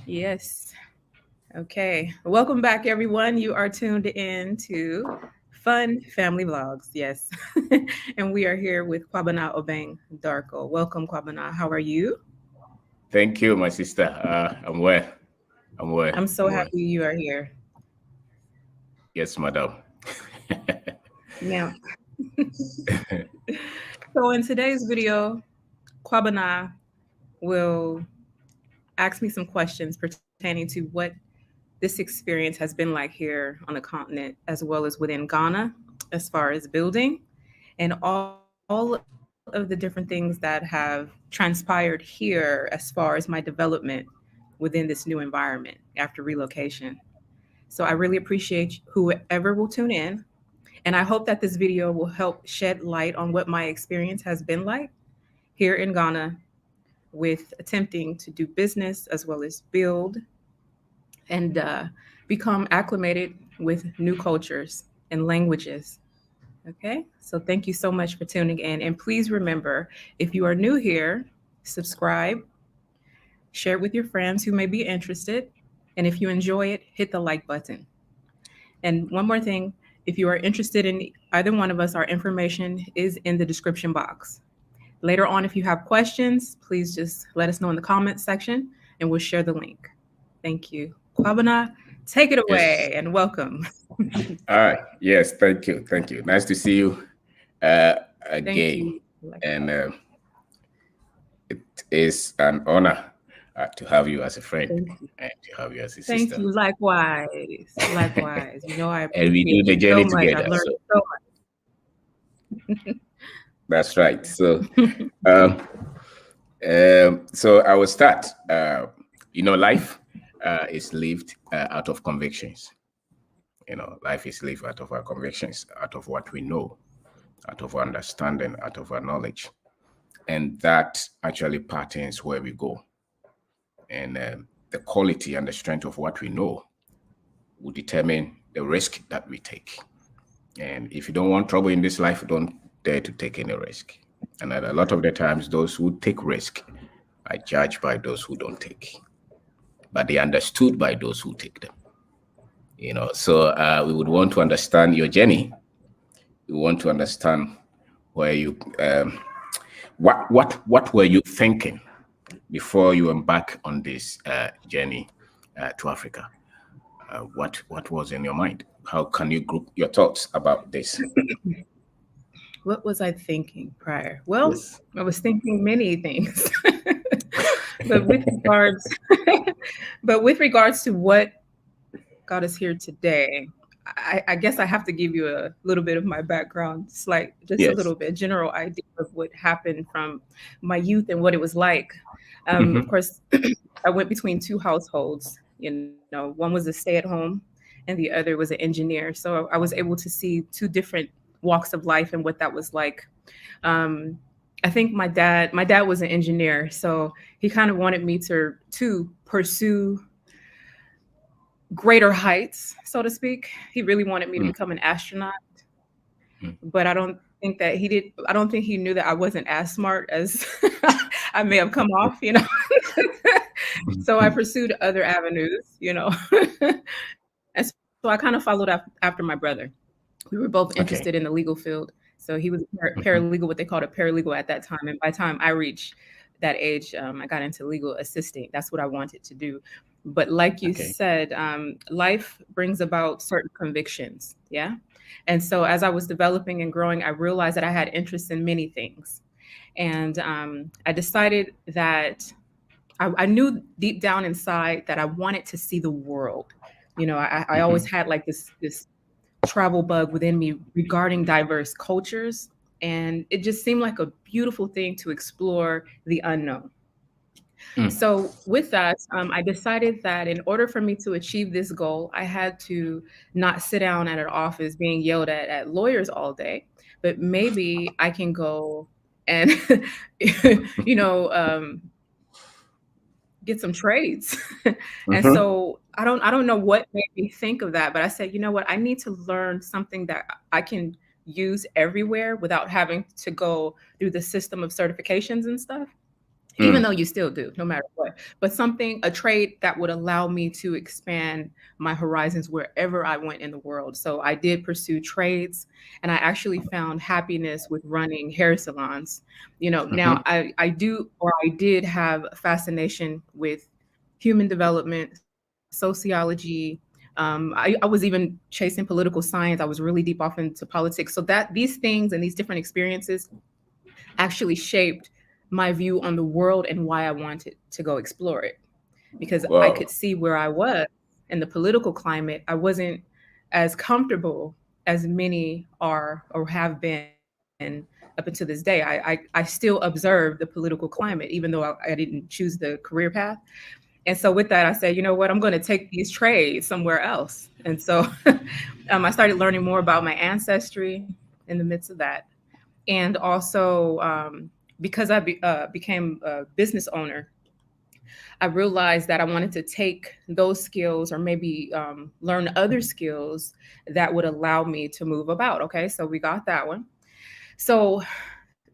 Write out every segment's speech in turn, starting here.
Yes. Okay. Welcome back, everyone. You are tuned in to Fun Family Vlogs. Yes. And we are here with Kwabena Obeng Darko. Welcome, Kwabena. How are you? Thank you, my sister. I'm well. I'm well. I'm so I'm well. happy you are here. Yes, madam. Now, so in today's video, Kwabena will ask me some questions pertaining to what this experience has been like here on the continent, as well as within Ghana, as far as building and all of the different things that have transpired here as far as my development within this new environment after relocation. So I really appreciate whoever will tune in. And I hope that this video will help shed light on what my experience has been like here in Ghana with attempting to do business as well as build and become acclimated with new cultures and languages. Okay, so thank you so much for tuning in. And please remember, if you are new here, subscribe, share it with your friends who may be interested. And if you enjoy it, hit the like button. And one more thing, if you are interested in either one of us, our information is in the description box. Later on, if you have questions, please just let us know in the comments section and we'll share the link. Thank you. Kwabena, take it Yes. away and welcome. All right. Yes. Thank you. Thank you. Nice to see you uh, Thank again. you. And it is an honor to have you as a friend Thank you. and to have you as a Thank sister. you. Likewise. Likewise. You know, I And we appreciate do the you so journey much. I've together. learned So so that's right. So, much. um, so I will start. Life is lived out of convictions. Life is lived out of our convictions, out of what we know, out of our understanding, out of our knowledge. And that actually patterns where we go. And the quality and the strength of what we know will determine the risk that we take. And if you don't want trouble in this life, don't dare to take any risk. And a lot of the times, those who take risk are judged by those who don't take, but they are understood by those who take them. So we would want to understand your journey. We want to understand where you what were you thinking before you embark on this journey to Africa? What was in your mind? How can you group your thoughts about this? What was I thinking prior? Well, Yes. I was thinking many things. but with regards but with regards to what got us here today, I guess I have to give you a little bit of my background, just a Yes. little bit, general idea of what happened from my youth and what it was like. Of Hmm. course, I went between two households. One was a stay-at-home, and the other was an engineer. So I was able to see two different walks of life and what that was like. Um, I think my dad was an engineer, so he kind of wanted me to pursue greater heights, so to speak. He really wanted me to become an astronaut, but I don't think he knew that I wasn't as smart as I may have come off. So I pursued other avenues. And so I kind of followed after my brother. We were both interested in Okay. the legal field. So he was a Hmm. paralegal, what they called a paralegal at that time. And by the time I reached that age, I got into legal assisting. That's what I wanted to do. But like you Okay. said, life brings about certain convictions. Yeah. And so as I was developing and growing, I realized that I had interest in many things. And I decided that I knew deep down inside that I wanted to see the world. I always Hmm. had like this travel bug within me regarding diverse cultures. And it just seemed like a beautiful thing to explore the unknown. Mm. So, with that, I decided that in order for me to achieve this goal, I had to not sit down at an office being yelled at lawyers all day, but maybe I can go and, you know, um, get some trades. And Hmm. so I don't know what made me think of that, but I said, you know what, I need to learn something that I can use everywhere without having to go through the system of certifications and stuff. even Mm. though you still do, no matter what. But something, a trade that would allow me to expand my horizons wherever I went in the world. So I did pursue trades, and I actually found happiness with running hair salons. Mm-hmm. Now I did have a fascination with human development, sociology. I was even chasing political science. I was really deep off into politics. So that these things and these different experiences actually shaped my view on the world and why I wanted to go explore it, because I Wow. could see where I was in the political climate. I wasn't as comfortable as many are or have been up until this day. I still observe the political climate, even though I didn't choose the career path. And so with that, I said, you know what, I'm going to take these trades somewhere else. And so I started learning more about my ancestry in the midst of that. And also, because I became a business owner, I realized that I wanted to take those skills or maybe learn other skills that would allow me to move about. Okay, so we got that one. So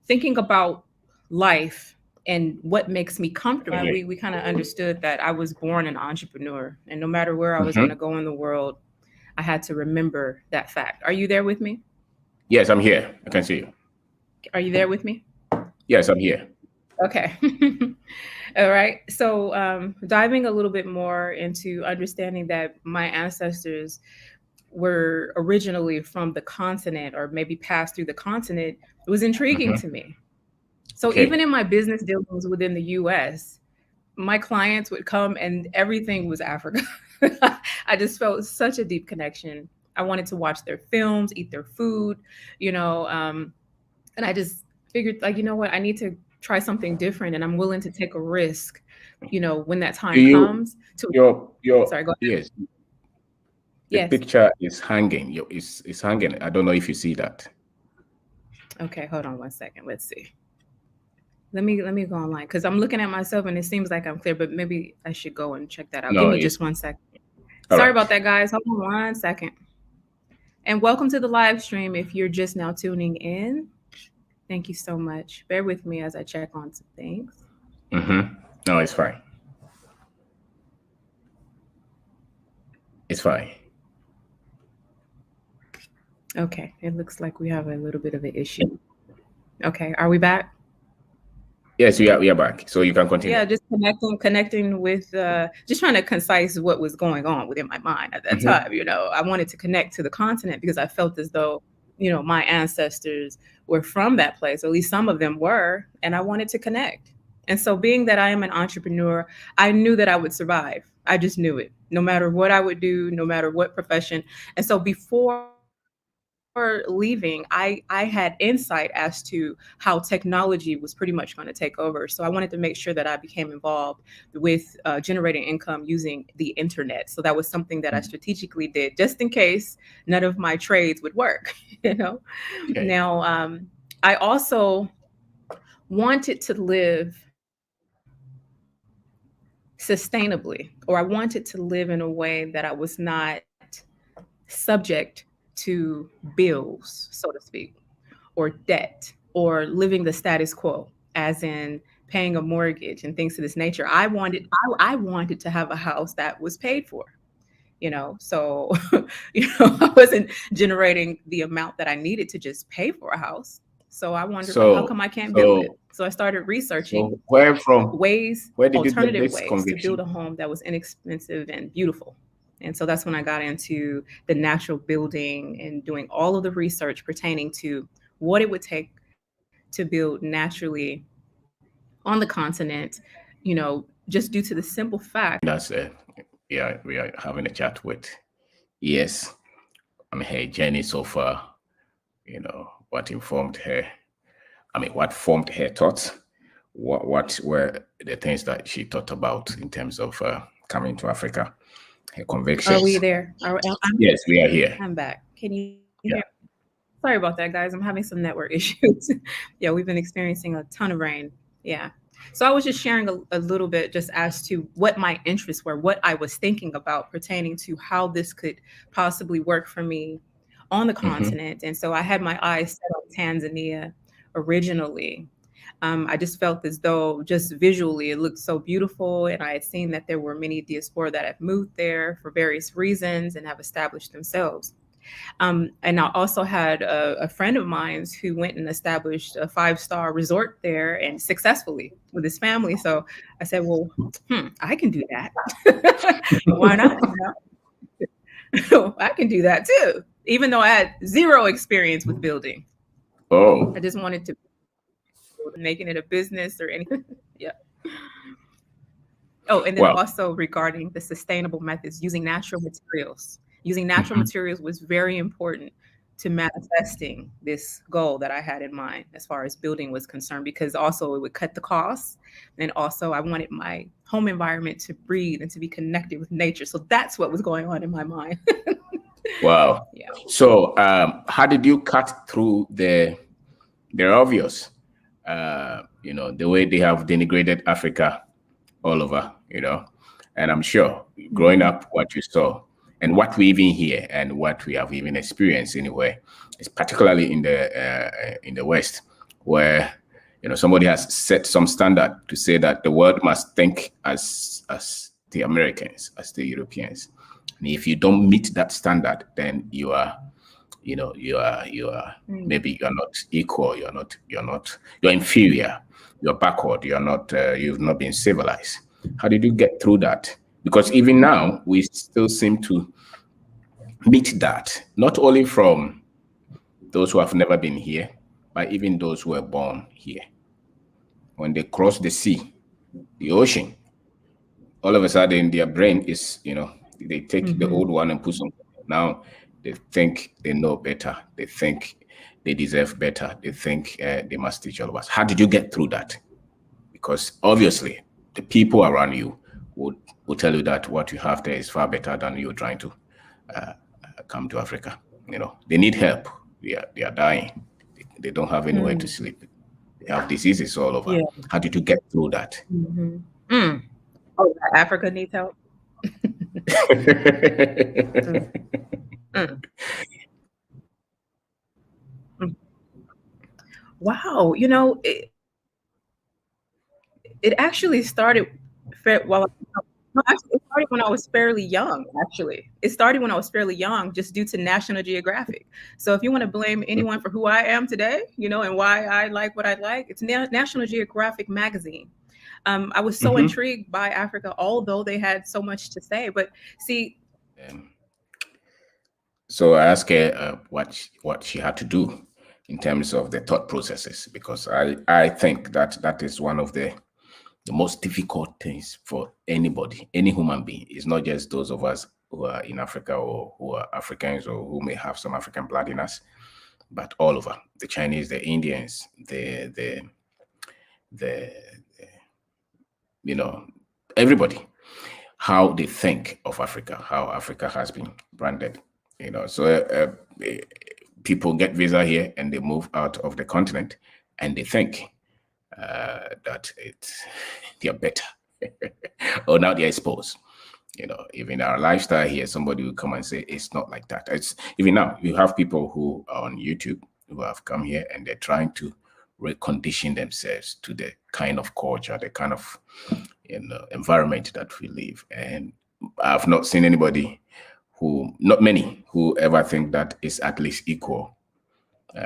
thinking about life and what makes me comfortable, Okay. we kind of understood that I was born an entrepreneur, and no matter where I was going Mm-hmm. to go in the world, I had to remember that fact. Are you there with me? Yes, I'm here. I can see you. Are you there with me? Yes, I'm here. Okay. All right. So, diving a little bit more into understanding that my ancestors were originally from the continent or maybe passed through the continent, it was intriguing Mm-hmm. to me. So, even Okay. in my business dealings within the US, my clients would come and everything was Africa. I just felt such a deep connection. I wanted to watch their films, eat their food, you know, and I just figured, like, you know what, I need to try something different, and I'm willing to take a risk, when that Do time you comes to. your Sorry, go ahead. yes, the Yes. picture is hanging. Is hanging. I don't know if you see that. Okay, hold on one second. Let's see. Let me go online because I'm looking at myself and it seems like I'm clear, but maybe I should go and check that out. Give No, me it's just one second. all Sorry right. about that, guys. Hold on one second. And welcome to the live stream if you're just now tuning in. Thank you so much. Bear with me as I check on some things. Mm-hmm. No, it's fine. It's fine. Okay, it looks like we have a little bit of an issue. Okay, are we back? Yes, we are back. So you can continue. Yeah, just connecting with just trying to concise what was going on within my mind at that Mm-hmm. time. I wanted to connect to the continent because I felt as though, my ancestors were from that place, or at least some of them were, and I wanted to connect. And so being that I am an entrepreneur, I knew that I would survive. I just knew it, no matter what I would do, no matter what profession. And so before leaving, I had insight as to how technology was pretty much going to take over. So I wanted to make sure that I became involved with generating income using the internet. So that was something that I strategically did just in case none of my trades would work. you know. Okay. Now, I also wanted to live sustainably, or I wanted to live in a way that I was not subject to bills, so to speak, or debt, or living the status quo, as in paying a mortgage and things of this nature. I wanted to have a house that was paid for. So I wasn't generating the amount that I needed to just pay for a house. So I wondered, like, how So come I can't build it? so So I started researching so where did you get alternative this ways to build conviction? a home that was inexpensive and beautiful. And so that's when I got into the natural building and doing all of the research pertaining to what it would take to build naturally on the continent, just due to the simple fact. That's we are having a chat with. Yes, I mean her journey so far. What informed her. I mean, what formed her thoughts? What were the things that she thought about in terms of coming to Africa? Her Are we convictions. there? Yes, we are here. I'm back. Can you hear? Yeah. Sorry about that, guys. I'm having some network issues. Yeah, we've been experiencing a ton of rain. Yeah. So I was just sharing a little bit just as to what my interests were, what I was thinking about pertaining to how this could possibly work for me on the Mm-hmm. continent. And so I had my eyes set on Tanzania originally. I just felt as though just visually it looked so beautiful. And I had seen that there were many diaspora that have moved there for various reasons and have established themselves. And I also had a friend of mine who went and established a 5-star resort there and successfully with his family. So I said, well, I can do that. Why not? I can do that too, even though I had zero experience with building. Oh, I just wanted to making it a business or anything. Yeah. Oh, and then wow. also regarding the sustainable methods, using natural materials. Using natural Mhm. materials was very important to manifesting this goal that I had in mind as far as building was concerned, because also it would cut the costs. And also I wanted my home environment to breathe and to be connected with nature. So that's what was going on in my mind. Wow. Yeah. So, how did you cut through the obvious? The way they have denigrated Africa all over, and I'm sure growing up, what you saw and what we even hear and what we have even experienced anyway, is particularly in the West, where somebody has set some standard to say that the world must think as the Americans, as the Europeans, and if you don't meet that standard, then you are maybe you're not equal, you're inferior, you're backward, you've not been civilized. How did you get through that? Because even now we still seem to meet that, not only from those who have never been here, but even those who were born here. When they cross the sea, the ocean, all of a sudden their brain is, they take the old one and put some. Now they think they know better. They think they deserve better. They think they must teach all of us. How did you get through that? Because obviously the people around you would tell you that what you have there is far better than you trying to come to Africa. They need help. They are dying. They don't have anywhere to sleep. They have diseases all over. Yeah. How did you get through that? Oh, Africa needs help. Wow, it actually started while no, actually, it started when I was fairly young. Actually, it started when I was fairly young, just due to National Geographic. So, if you want to blame anyone for who I am today, and why I like what I like, it's National Geographic magazine. I was so intrigued by Africa, although they had so much to say. But see, so I asked her what she had to do in terms of the thought processes, because I think that is one of the most difficult things for anybody, any human being. It's not just those of us who are in Africa or who are Africans or who may have some African blood in us, but all over, the Chinese, the Indians, the everybody, how they think of Africa, how Africa has been branded. So people get visa here and they move out of the continent and they think that they're better. Or now they're exposed. Even our lifestyle here, somebody will come and say it's not like that. It's even now you have people who are on YouTube who have come here and they're trying to recondition themselves to the kind of culture, the kind of environment that we live. And I've not seen anybody not many who ever think that it's at least equal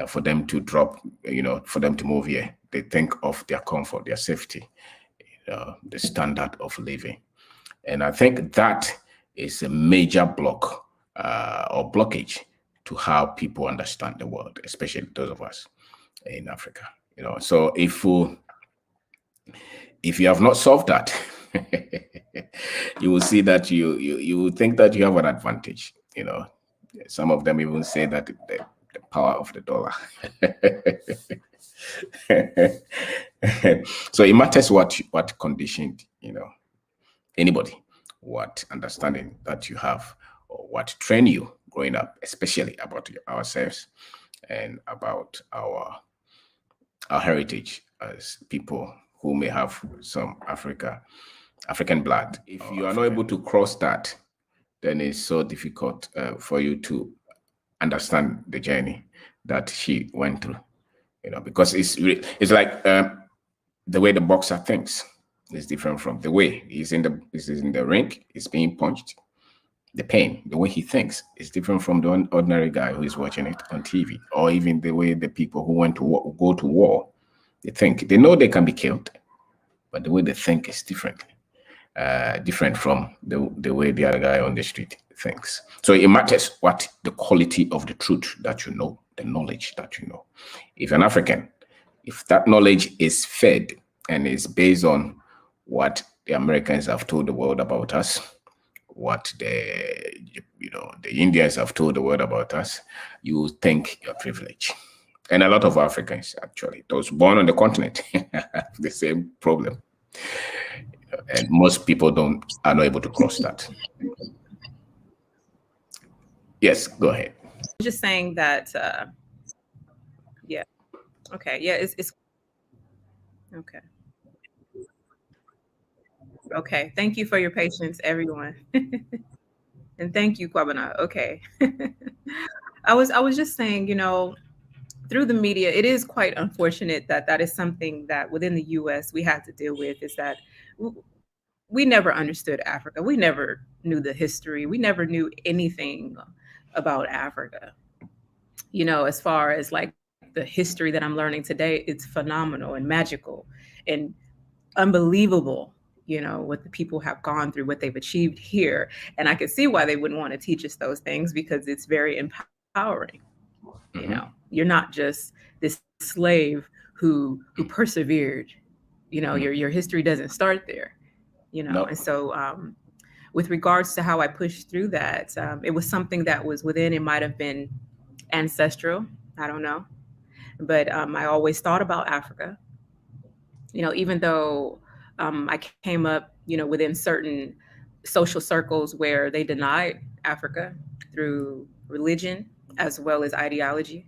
for them to drop, for them to move here. They think of their comfort, their safety, the standard of living. And I think that is a major block or blockage to how people understand the world, especially those of us in Africa. So if you have not solved that, you will see that you will think that you have an advantage. Some of them even say that the power of the dollar. So it matters what conditioned, anybody, what understanding that you have, or what train you growing up, especially about ourselves and about our heritage as people who may have some African blood. If you are not able to cross that, then it's so difficult for you to understand the journey that she went through. Because it's like the way the boxer thinks is different from the way he's in the ring, he's being punched. The pain, the way he thinks is different from the ordinary guy who is watching it on TV, or even the way the people who go to war, they think. They know they can be killed, but the way they think is different from the way the other guy on the street thinks. So it matters what the quality of the truth that you know, the knowledge that you know. If an African, if that knowledge is fed and is based on what the Americans have told the world about us, what the Indians have told the world about us, you think you're privileged. And a lot of Africans, actually, those born on the continent, have the same problem. And most people are not able to cross that. Yes, go ahead. Just saying that, yeah. Okay, yeah, it's okay. Okay, thank you for your patience, everyone. And thank you, Kwabena. Okay. I was just saying, through the media, it is quite unfortunate that that is something that within the US we had to deal with, is that we never understood Africa. We never knew the history. We never knew anything about Africa. As far as like the history that I'm learning today, it's phenomenal and magical and unbelievable, what the people have gone through, what they've achieved here. And I can see why they wouldn't want to teach us those things, because it's very empowering. Mm-hmm. You're not just this slave who persevered. Your history doesn't start there. No. And so with regards to how I pushed through that, it was something that was within. It might have been ancestral, I don't know, but I always thought about Africa. Even though I came up, within certain social circles where they denied Africa through religion as well as ideology.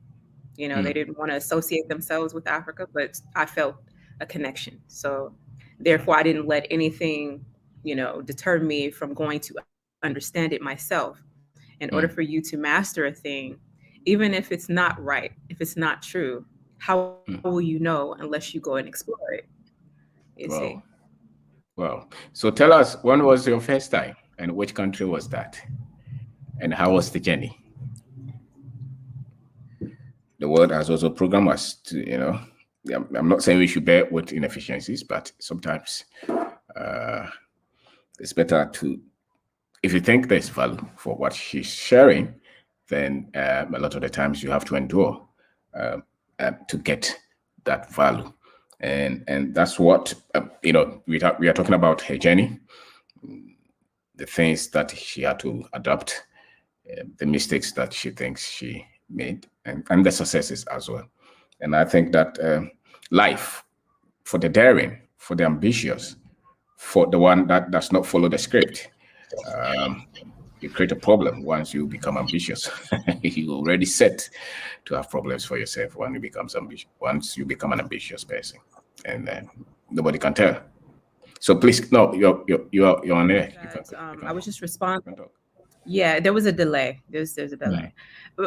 They didn't want to associate themselves with Africa, but I felt a connection. So therefore, I didn't let anything, deter me from going to understand it myself. In order for you to master a thing, even if it's not right, if it's not true, how will you know unless you go and explore it? You see? Well, so tell us, when was your first time and which country was that? And how was the journey? The world has also programmed us to, I'm not saying we should bear with inefficiencies, but sometimes it's better to, if you think there's value for what she's sharing, then a lot of the times you have to endure to get that value. And that's what, we are talking about her journey, the things that she had to adapt, the mistakes that she thinks she made, and the successes as well. And I think that life, for the daring, for the ambitious, for the one that does not follow the script, you create a problem once you become ambitious. You're already set to have problems for yourself once you become an ambitious person, and nobody can tell. So please, no, you're on air. I was just responding. Yeah, there was a delay. There's a delay.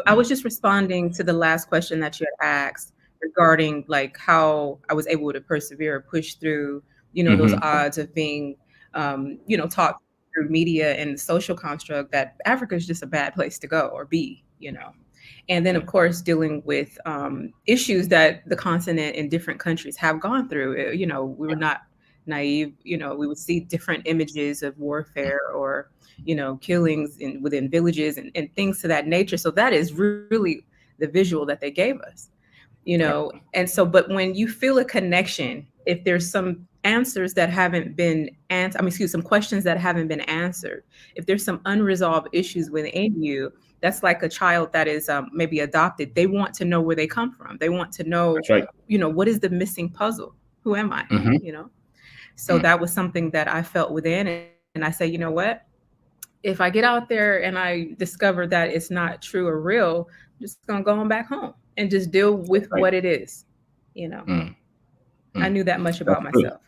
I was just responding to the last question that you had asked regarding like how I was able to persevere, push through, those odds of being, taught through media and the social construct that Africa is just a bad place to go or be, And then, of course, dealing with issues that the continent and different countries have gone through. We were not naive. We would see different images of warfare or, killings within villages and things to that nature. So that is really the visual that they gave us, And so, but when you feel a connection, if there's some answers that haven't been answered, some questions that haven't been answered, if there's some unresolved issues within you, that's like a child that is maybe adopted. They want to know where they come from. They want to know, That's right. What is the missing puzzle? Who am I? So that was something that I felt within. And I say, you know what? If I get out there and I discover that it's not true or real, I'm just going to go on back home and just deal with what it is. I knew that much about myself.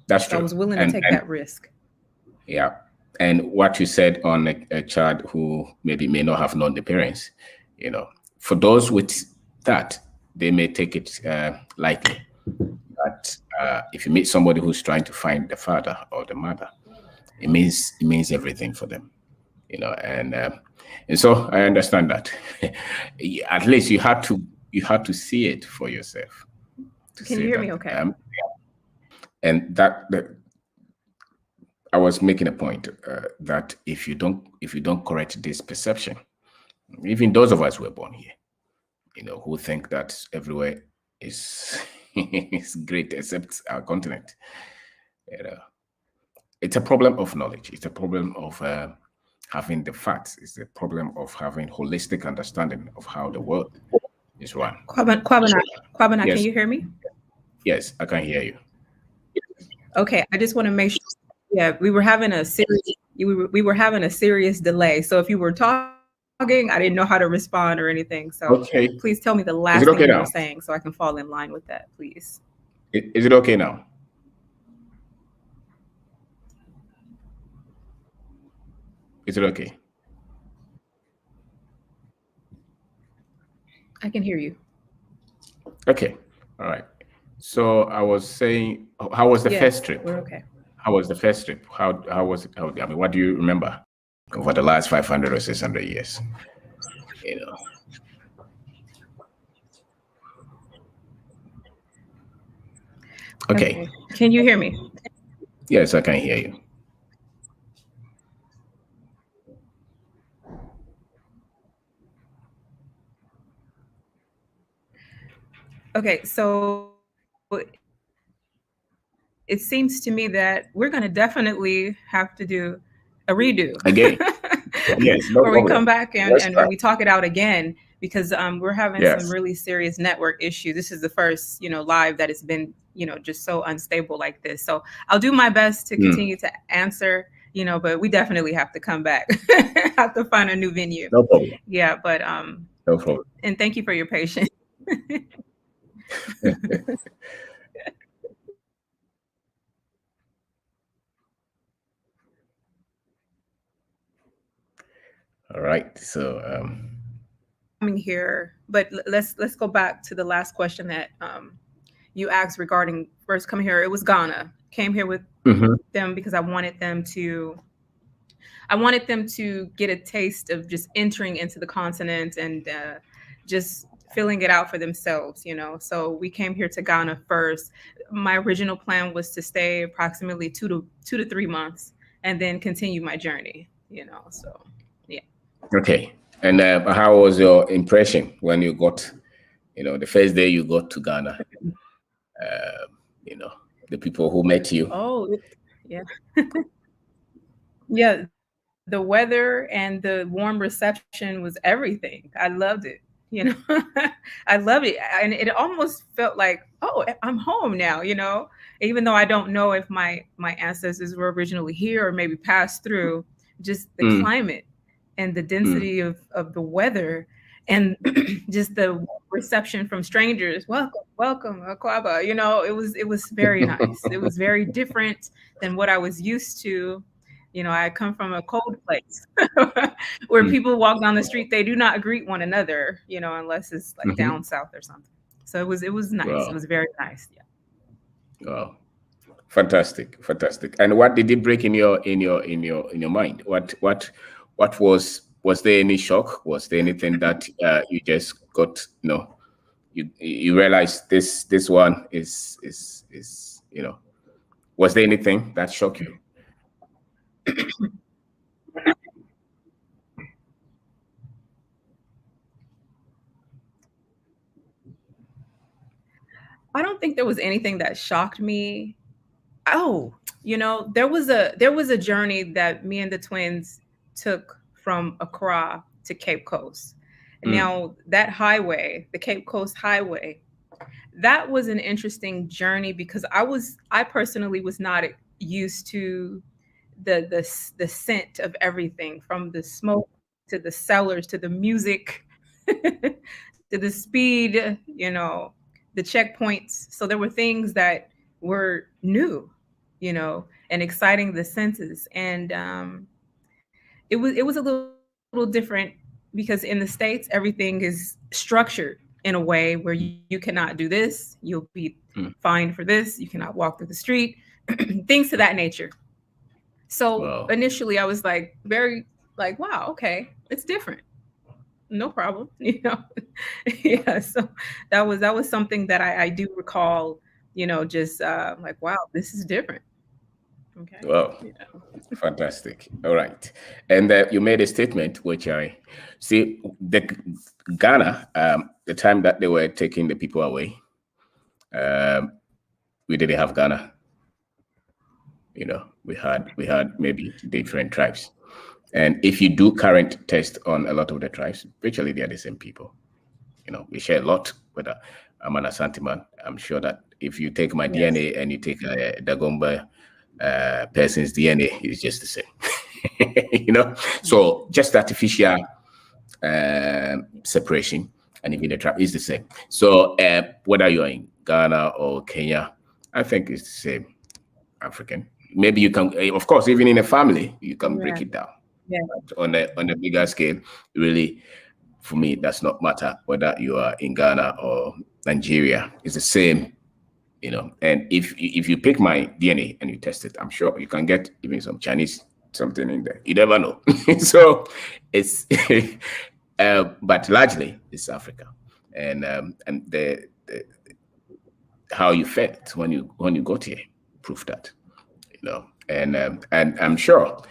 That's true. I was willing to take that risk. Yeah. And what you said on a child who maybe may not have known the parents, for those with that, they may take it lightly. But If you meet somebody who's trying to find the father or the mother, it means everything for them, and so I understand that. At least you had to see it for yourself to Can you say hear me that. okay? And that I was making a point that if you don't correct this perception, even those of us who were born here, who think that everywhere is is great except our continent, you know, it's a problem of knowledge. It's a problem of having the facts. It's a problem of having holistic understanding of how the world is run. Kwabena, Kwabena, can Yes, you hear me? yes, I can hear you. Okay, I just want to make sure. Yeah, we were having a serious delay. So if you were talking, I didn't know how to respond or anything. So please tell me the Okay, last thing you were is it okay saying so now? I can fall in line with that, please. Is it okay now? Is it okay? I can hear you. Okay, all right. So I was saying, how was the first Yes, trip? we're okay. How was the first trip? How was it? I mean, what do you remember over the last 500 or 600 years? You know. Okay. Okay. Can you hear me? Yes, I can hear you. Okay, so it seems to me that we're going to definitely have to do a redo Again. where we come Yes, no back problem. and we Let's talk try. it out again because we're having some really Yes. serious network issues. This is the first, live that has been, just so unstable like this. So I'll do my best to Hmm. continue to answer, but we definitely have to come back, have to find a new venue. No problem. Yeah, but No problem. and thank you for your patience. All right. So, Coming here, but let's go back to the last question that you asked regarding first coming here. It was Ghana. Came here with mhm. them because I wanted them to get a taste of just entering into the continent and just filling it out for themselves. So we came here to Ghana first. My original plan was to stay approximately 2 to 3 months and then continue my journey. So yeah. Okay. And how was your impression when you got, the first day you got to Ghana? Uh, you know, the people who met you. Oh, yeah. Yeah, the weather and the warm reception was everything. I loved it. I loved it. And it almost felt like, oh, I'm home now. Even though I don't know if my ancestors were originally here or maybe passed through, just the Mm, climate and the mm. density of the weather and just the reception from strangers. Welcome, Akwaba. It was very nice. It was very different than what I was used to. I come from a cold place where Mm. people walk down the street, they do not greet one another, unless it's like Mhm. down south or something. So it was nice. It Wow. was very nice. Yeah. Wow. Fantastic. Fantastic. And what did it break in your mind? Was there any shock? Was there anything that you just got, you realized this one is. Was there anything that shocked you? I don't think there was anything that shocked me. Oh, there was a journey that me and the twins took from Accra to Cape Coast. Mm, Now, that highway, the Cape Coast Highway, that was an interesting journey because I personally was not used to the scent of everything, from the smoke to the cellars to the music to the speed, the checkpoints. So there were things that were new, and exciting the senses. And it was a little different because in the States everything is structured in a way where you cannot do this, you'll be fined for this. You cannot walk through the street, things to that nature. So Wow. initially, I was like very like, wow, okay, it's different, no problem, yeah. So that was something that I do recall, just like, wow, this is different. Okay, Wow. yeah. Fantastic. All right. And you made a statement, which I see the Ghana, the time that they were taking the people away, um, we didn't have Ghana. We had maybe different tribes. And if you do current test on a lot of the tribes, virtually they are the same people. We share a lot. Whether I'm an Asante man, I'm sure that if you take my Yes. DNA and you take Dagomba person's DNA, it's just the same. So just artificial separation, and even the tribe is the same. So whether you're in Ghana or Kenya, I think it's the same. African. Maybe you can, of course, even in a family, you can break Yeah. it down. Yeah. But on a bigger scale, really, for me, does not matter whether you are in Ghana or Nigeria. It's the same. And if you pick my DNA and you test it, I'm sure you can get even some Chinese something in there. You never know. So it's but largely it's Africa, and the how you felt when you got here prove that. And I'm sure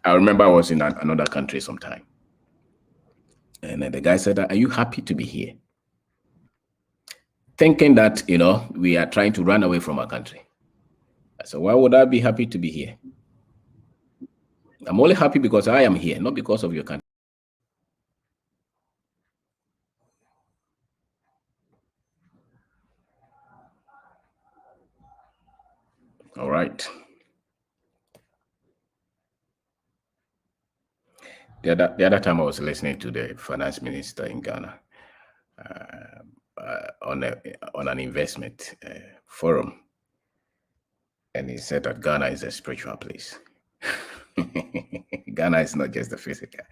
I remember I was in another country sometime, and the guy said, "Are you happy to be here?" Thinking that we are trying to run away from our country. I said, "Why would I be happy to be here? I'm only happy because I am here, not because of your country." All right. The other time I was listening to the finance minister in Ghana on an investment forum, and he said that Ghana is a spiritual place. Ghana is not just the physical,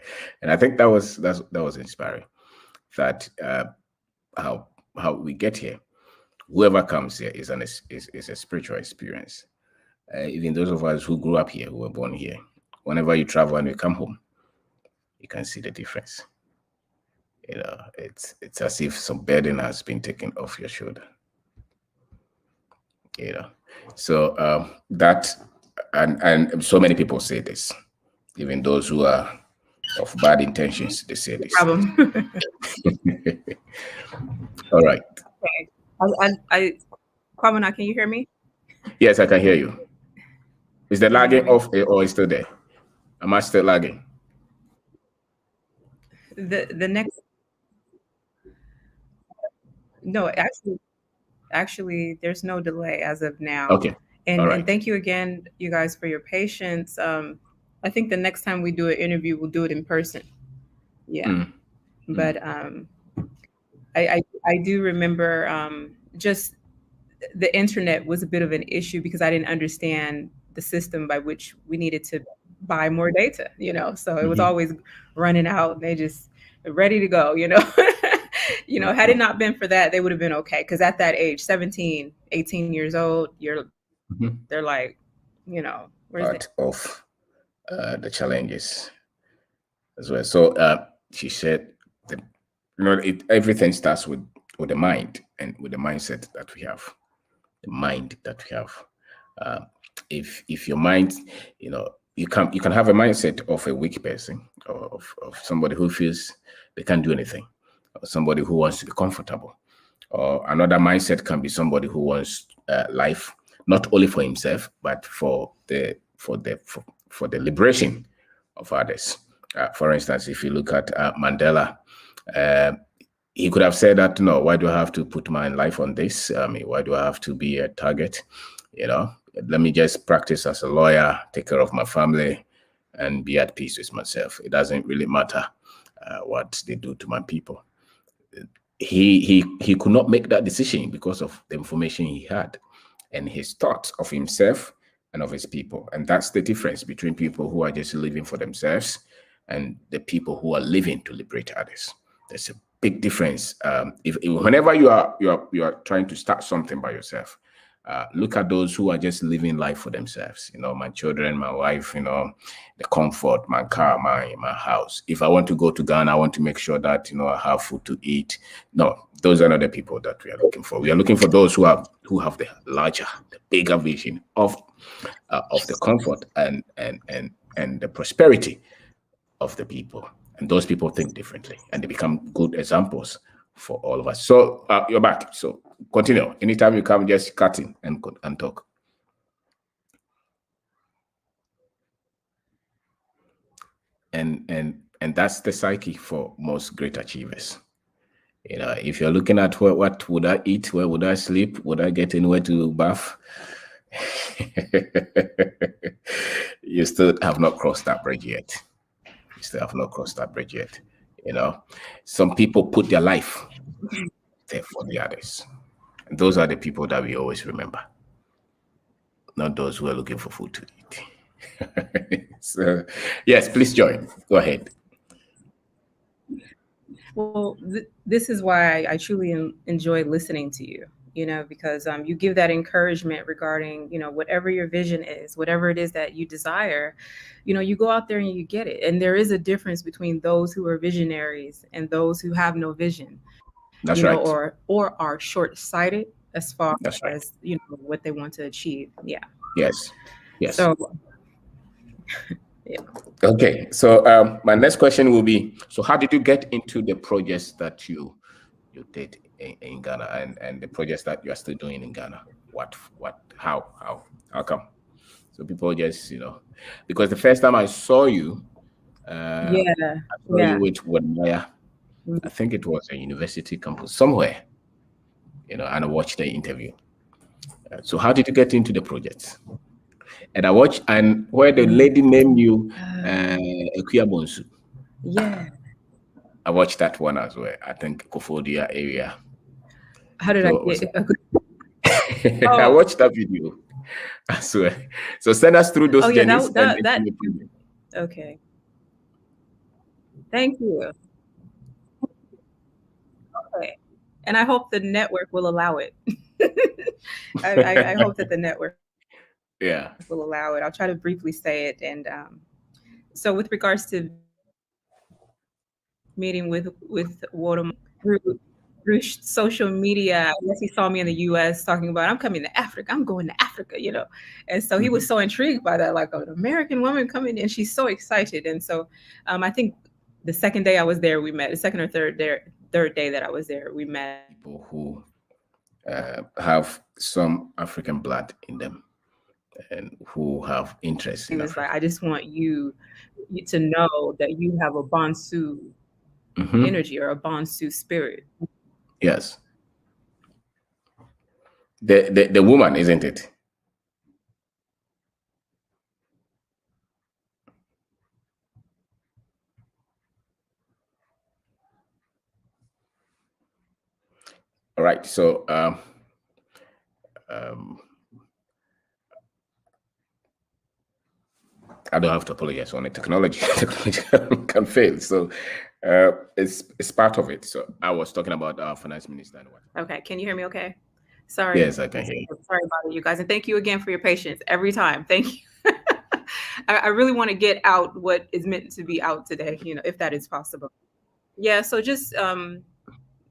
and I think that was inspiring. That how we get here, whoever comes here is a spiritual experience. Even those of us who grew up here, who were born here, whenever you travel and you come home, you can see the difference. It's as if some burden has been taken off your shoulder. So that and so many people say this, even those who are of bad intentions, they say this. Problem. All right. Okay. Kwabena, can you hear me? Yes, I can hear you. Is the lagging off or is still there? Am I still lagging? The next. No, actually, there's no delay as of now. Okay. All right. And thank you again, you guys, for your patience. I think the next time we do an interview, we'll do it in person. Yeah. But I do remember just the internet was a bit of an issue because I didn't understand the system by which we needed to buy more data, so it was always running out. They just ready to go, had it not been for that, they would have been okay. Because at that age, 17, 18 years old, they're like, where's part of the challenges as well. So she said, everything starts with the mind and with the mindset that we have. The mind that we have. If your mind, you can have a mindset of a weak person, or of somebody who feels they can't do anything, or somebody who wants to be comfortable, or another mindset can be somebody who wants life not only for himself but for the liberation of others. For instance, if you look at Mandela, he could have said that, no, why do I have to put my life on this? I mean, why do I have to be a target? Let me just practice as a lawyer, take care of my family, and be at peace with myself. It doesn't really matter what they do to my people. He could not make that decision because of the information he had and his thoughts of himself and of his people. And that's the difference between people who are just living for themselves and the people who are living to liberate others. There's a big difference. If whenever you are trying to start something by yourself, look at those who are just living life for themselves. You know, my children, my wife, you know, the comfort, my car, my house. If I want to go to Ghana, I want to make sure that, you know, I have food to eat. No, those are not the people that we are looking for. We are looking for those who have the larger, the bigger vision of the comfort and the prosperity of the people. And those people think differently, and they become good examples for all of us. So you're back. So continue. Anytime you come, just cut in and talk. And that's the psyche for most great achievers. You know, if you're looking at what would I eat, where would I sleep, would I get anywhere to bath, you still have not crossed that bridge yet. You still have not crossed that bridge yet. You know, some people put their life there for the others. And those are the people that we always remember, not those who are looking for food to eat. So, yes, please join. Go ahead. Well, this is why I truly enjoy listening to you, you know, because you give that encouragement regarding, you know, whatever your vision is, whatever it is that you desire, you know, you go out there and you get it. And there is a difference between those who are visionaries and those who have no vision, That's you know, right. or are short-sighted as far That's right. as, you know, what they want to achieve. Yeah. Yes. Yes. So, yeah. Okay. So my next question will be, so how did you get into the projects that you did in Ghana and the projects that you are still doing in Ghana? How come? So people just, you know, because the first time I saw you, Yeah. I saw you with Wadmaya. I think it was a university campus somewhere, you know, and I watched the interview. So how did you get into the project? And I watched, and where the lady named you Ekuyabonsu. Yeah. I watched that one as well. I think Kofodia area. How did So, I get? I watched that video. I swear. So send us through those journeys. Okay. Thank you. Okay. And I hope the network will allow it. I hope that the network will allow it. I'll try to briefly say it. And so with regards to meeting with Watermark through social media, I guess he saw me in the US talking about, I'm coming to Africa, I'm going to Africa, you know. And so he was so intrigued by that, like an American woman coming in, she's so excited. And so I think the second day I was there, we met. The second or third day that I was there, we met. People who have some African blood in them and who have interest in Africa. Like, I just want you to know that you have a Bansu energy or a Bansu spirit. Yes. The woman, isn't it? All right. So I don't have to apologize on it. Technology can fail. So it's part of it. So I was talking about our finance minister. Okay. Can you hear me okay? Sorry. Yes, I can hear you. Sorry about you guys. And thank you again for your patience every time. Thank you. I really want to get out what is meant to be out today, you know, if that is possible. Yeah. So just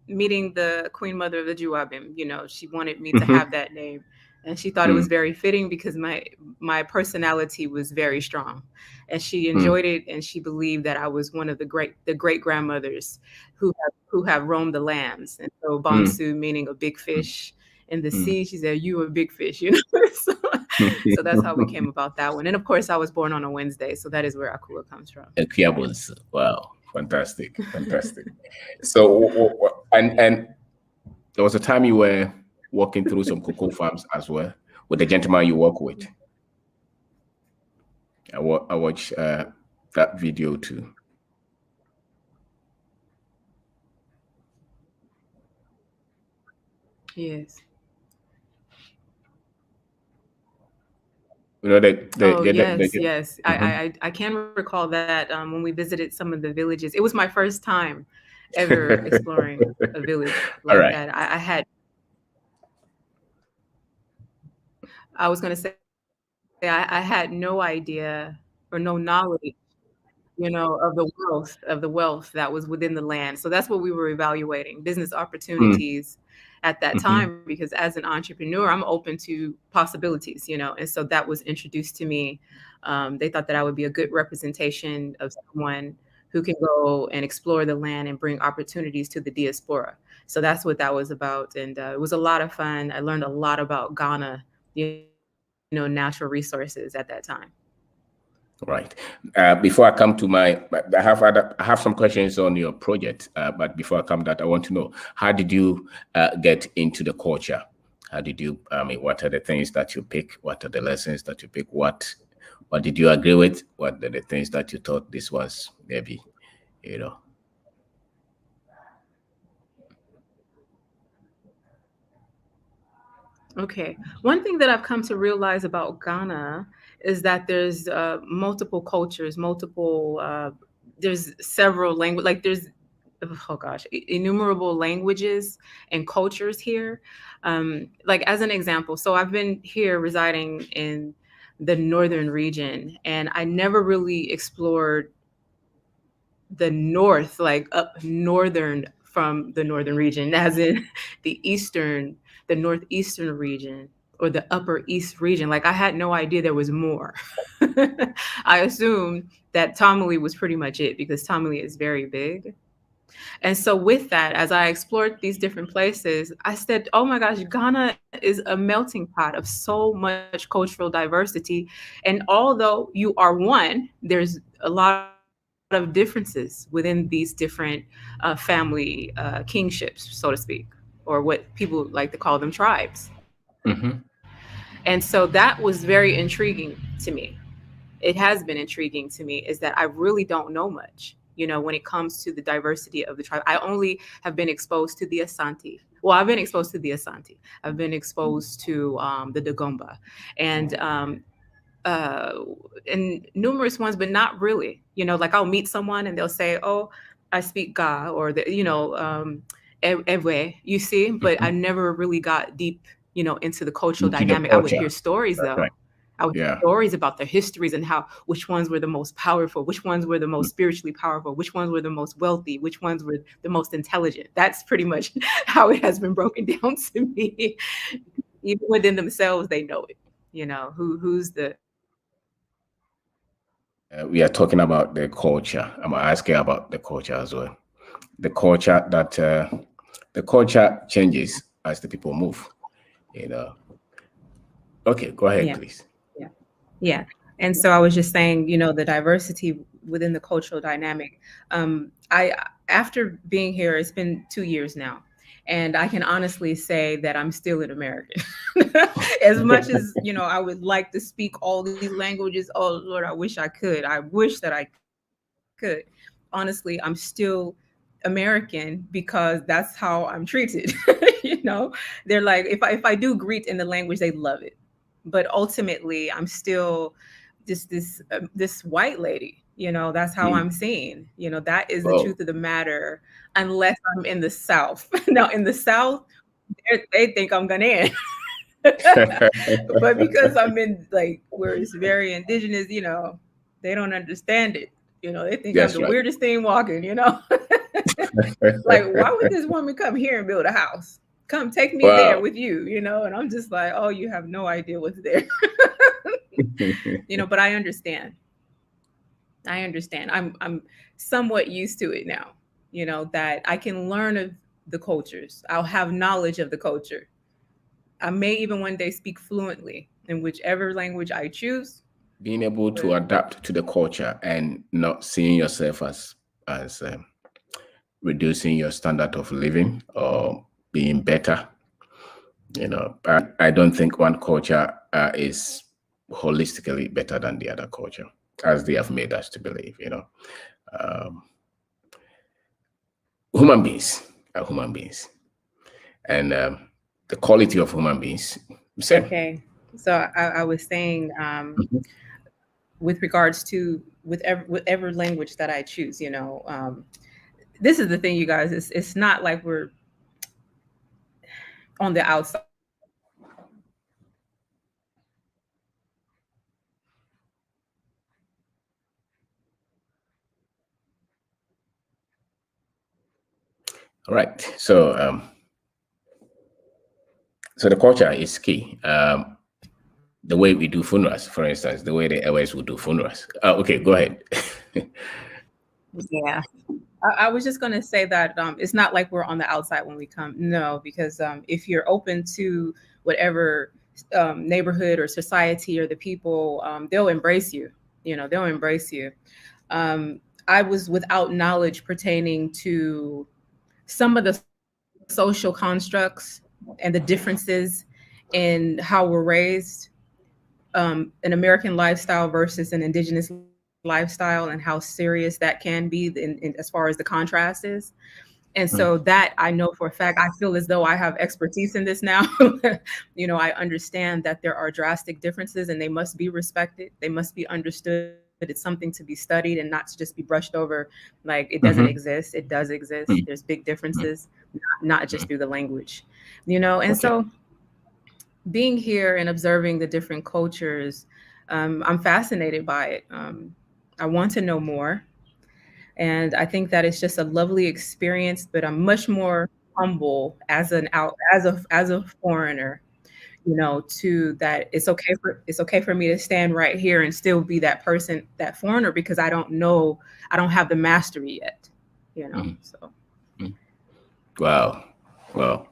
meeting the Queen Mother of the Juabim, you know, she wanted me to have that name. And she thought it was very fitting because my personality was very strong, and she enjoyed it, and she believed that I was one of the great grandmothers who have roamed the lands. And so Bonsu, meaning a big fish in the sea, she said, "You are a big fish," you know. So that's how we came about that one. And of course, I was born on a Wednesday, so that is where Akua comes from. Wow, fantastic. So and there was a time you were walking through some cocoa farms as well with the gentleman you work with. I watched that video too. Yes. You know, yes. I can recall that when we visited some of the villages. It was my first time ever exploring a village All like right. that. I was going to say, I had no idea or no knowledge, of the wealth that was within the land. So that's what we were evaluating, business Mm, opportunities at that mhm. time, because as an entrepreneur, I'm open to possibilities, and so that was introduced to me. They thought that I would be a good representation of someone who can go and explore the land and bring opportunities to the diaspora. So that's what that was about. And it was a lot of fun. I learned a lot about Ghana, natural resources at that time. Right. Before I come to I have some questions on your project. But before I come to that, I want to know, how did you get into the culture? How did you? I mean, what are the things that you pick? What are the lessons that you pick? What did you agree with? What are the things that you thought this was maybe, you know? Okay. One thing that I've come to realize about Ghana is that there's multiple cultures, there's several language, like there's, oh gosh, innumerable languages and cultures here. Like as an example, so I've been here residing in the northern region, and I never really explored the north, like up northern from the northern region, as in the northeastern region or the upper east region. Like I had no idea there was more. I assumed that Tamale was pretty much it because Tamale is very big. And so with that, as I explored these different places, I said, oh my gosh, Ghana is a melting pot of so much cultural diversity. And although you are one, there's a lot of differences within these different family kingships, so to speak, or what people like to call them tribes. Mm-hmm. And so that was very intriguing to me. It has been intriguing to me is that I really don't know much, when it comes to the diversity of the tribe. I only have been exposed to the Asante. Well, I've been exposed to the Asante. I've been exposed to the Dagomba uh, and numerous ones, but not really. Like I'll meet someone and they'll say, "Oh, I speak Ga," or Ewe, you see, but I Mm-hmm. never really got deep, into the cultural Into the dynamic. I would culture. hear stories That's though. right. I would hear Yeah. stories about their histories and how which ones were the most powerful, which ones were the most spiritually powerful, which ones were the most wealthy, which ones were the most intelligent. That's pretty much how it has been broken down to me. Even within themselves, they know it. Who's the We are talking about the culture. I'm asking about the culture as well. The culture that the culture changes as the people move. You know. Okay, go ahead, yeah. please. Yeah. Yeah. And so I was just saying, the diversity within the cultural dynamic. I After being here, it's been 2 years now. And I can honestly say that I'm still an American. As much as, I would like to speak all these languages. Oh Lord, I wish I could. I wish that I could. Honestly, I'm still American because that's how I'm treated. They're like, if I do greet in the language, they love it, but ultimately I'm still just this white lady. That's how Mm. I'm seen. That is the Oh. truth of the matter, unless I'm in the South. Now in the South, they think I'm Ghanaian. But because I'm in like where it's very indigenous, they don't understand it. They think I'm That's the right. weirdest thing walking. Like, why would this woman come here and build a house? Come take me there Wow. with you. And I'm just like, oh, you have no idea what's there. But I understand. I understand. I'm somewhat used to it now, that I can learn of the cultures. I'll have knowledge of the culture. I may even one day speak fluently in whichever language I choose. Being able to But adapt to the culture and not seeing yourself as reducing your standard of living or being better. I don't think one culture is holistically better than the other culture, as they have made us to believe. Um, human beings are human beings, and the quality of human beings same. okay. So I was saying, Mhm. with regards to whatever language that I choose, this is the thing, you guys. It's not like we're on the outside when we come. No, because All right. So the culture is key. The way we do funerals, for instance, the way the LS would do funerals. Okay, go ahead. yeah. I was just going to say that it's not like we're on the outside when we come. No, because if you're open to whatever neighborhood or society or the people, they'll embrace you. You know, they'll embrace you. I was without knowledge pertaining to some of the social constructs and the differences in how we're raised, an American lifestyle versus an indigenous lifestyle, and how serious that can be as far as the contrast is. And so that I know for a fact, I feel as though I have expertise in this now. You know, I understand that there are drastic differences and they must be respected. They must be understood. It's something to be studied and not to just be brushed over like it doesn't exist. It does exist. There's big differences, not just through the language, you know? And Okay. so being here and observing the different cultures, I'm fascinated by it. I want to know more. And I think that it's just a lovely experience, but I'm much more humble as an out as a foreigner, you know, to that it's okay for me to stand right here and still be that person, that foreigner, because I don't know, I don't have the mastery yet, you know. Mhm. So Mhm. Wow. Well.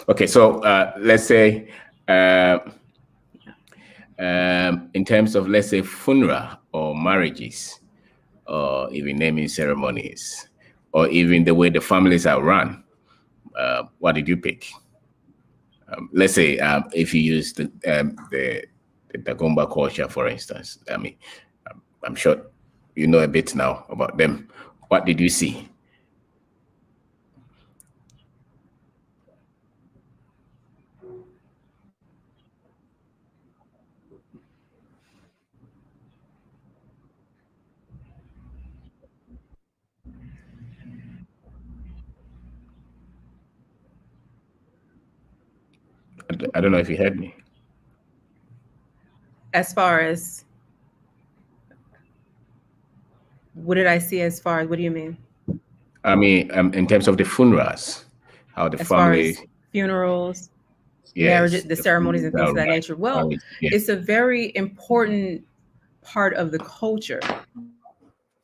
Okay, so let's say uh, in terms of, let's say, funeral or marriages, or even naming ceremonies, or even the way the families are run, what did you pick? Let's say if you use the Dagomba culture, for instance. I mean, I'm sure you know a bit now about them. What did you see? I don't know if you heard me. as far as what did I see, as far as what do you mean? I mean, in terms of the funerals, how the As far family, as funerals, yes, marriages, the the ceremonies families and things are of that run. nature. Well, Families, yeah. it's a very important part of the culture.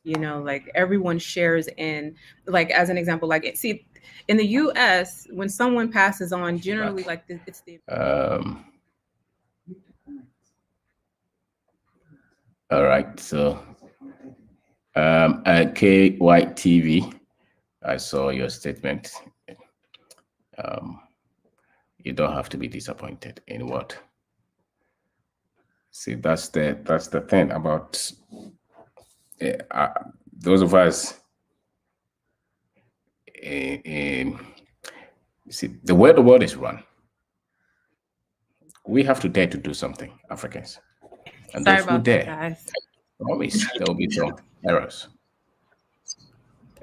You know, like everyone shares in, like as an example, like see, in the U.S., when someone passes on, She's generally back. like it's the Um, all right. So, at KYTV, I saw your statement. Um, you don't have to be disappointed in what. See, that's the thing about uh, those of us in, see, the way the world is run. We have to dare to do something, Africans, and sorry those who about that, dare, guys. always there will be some errors,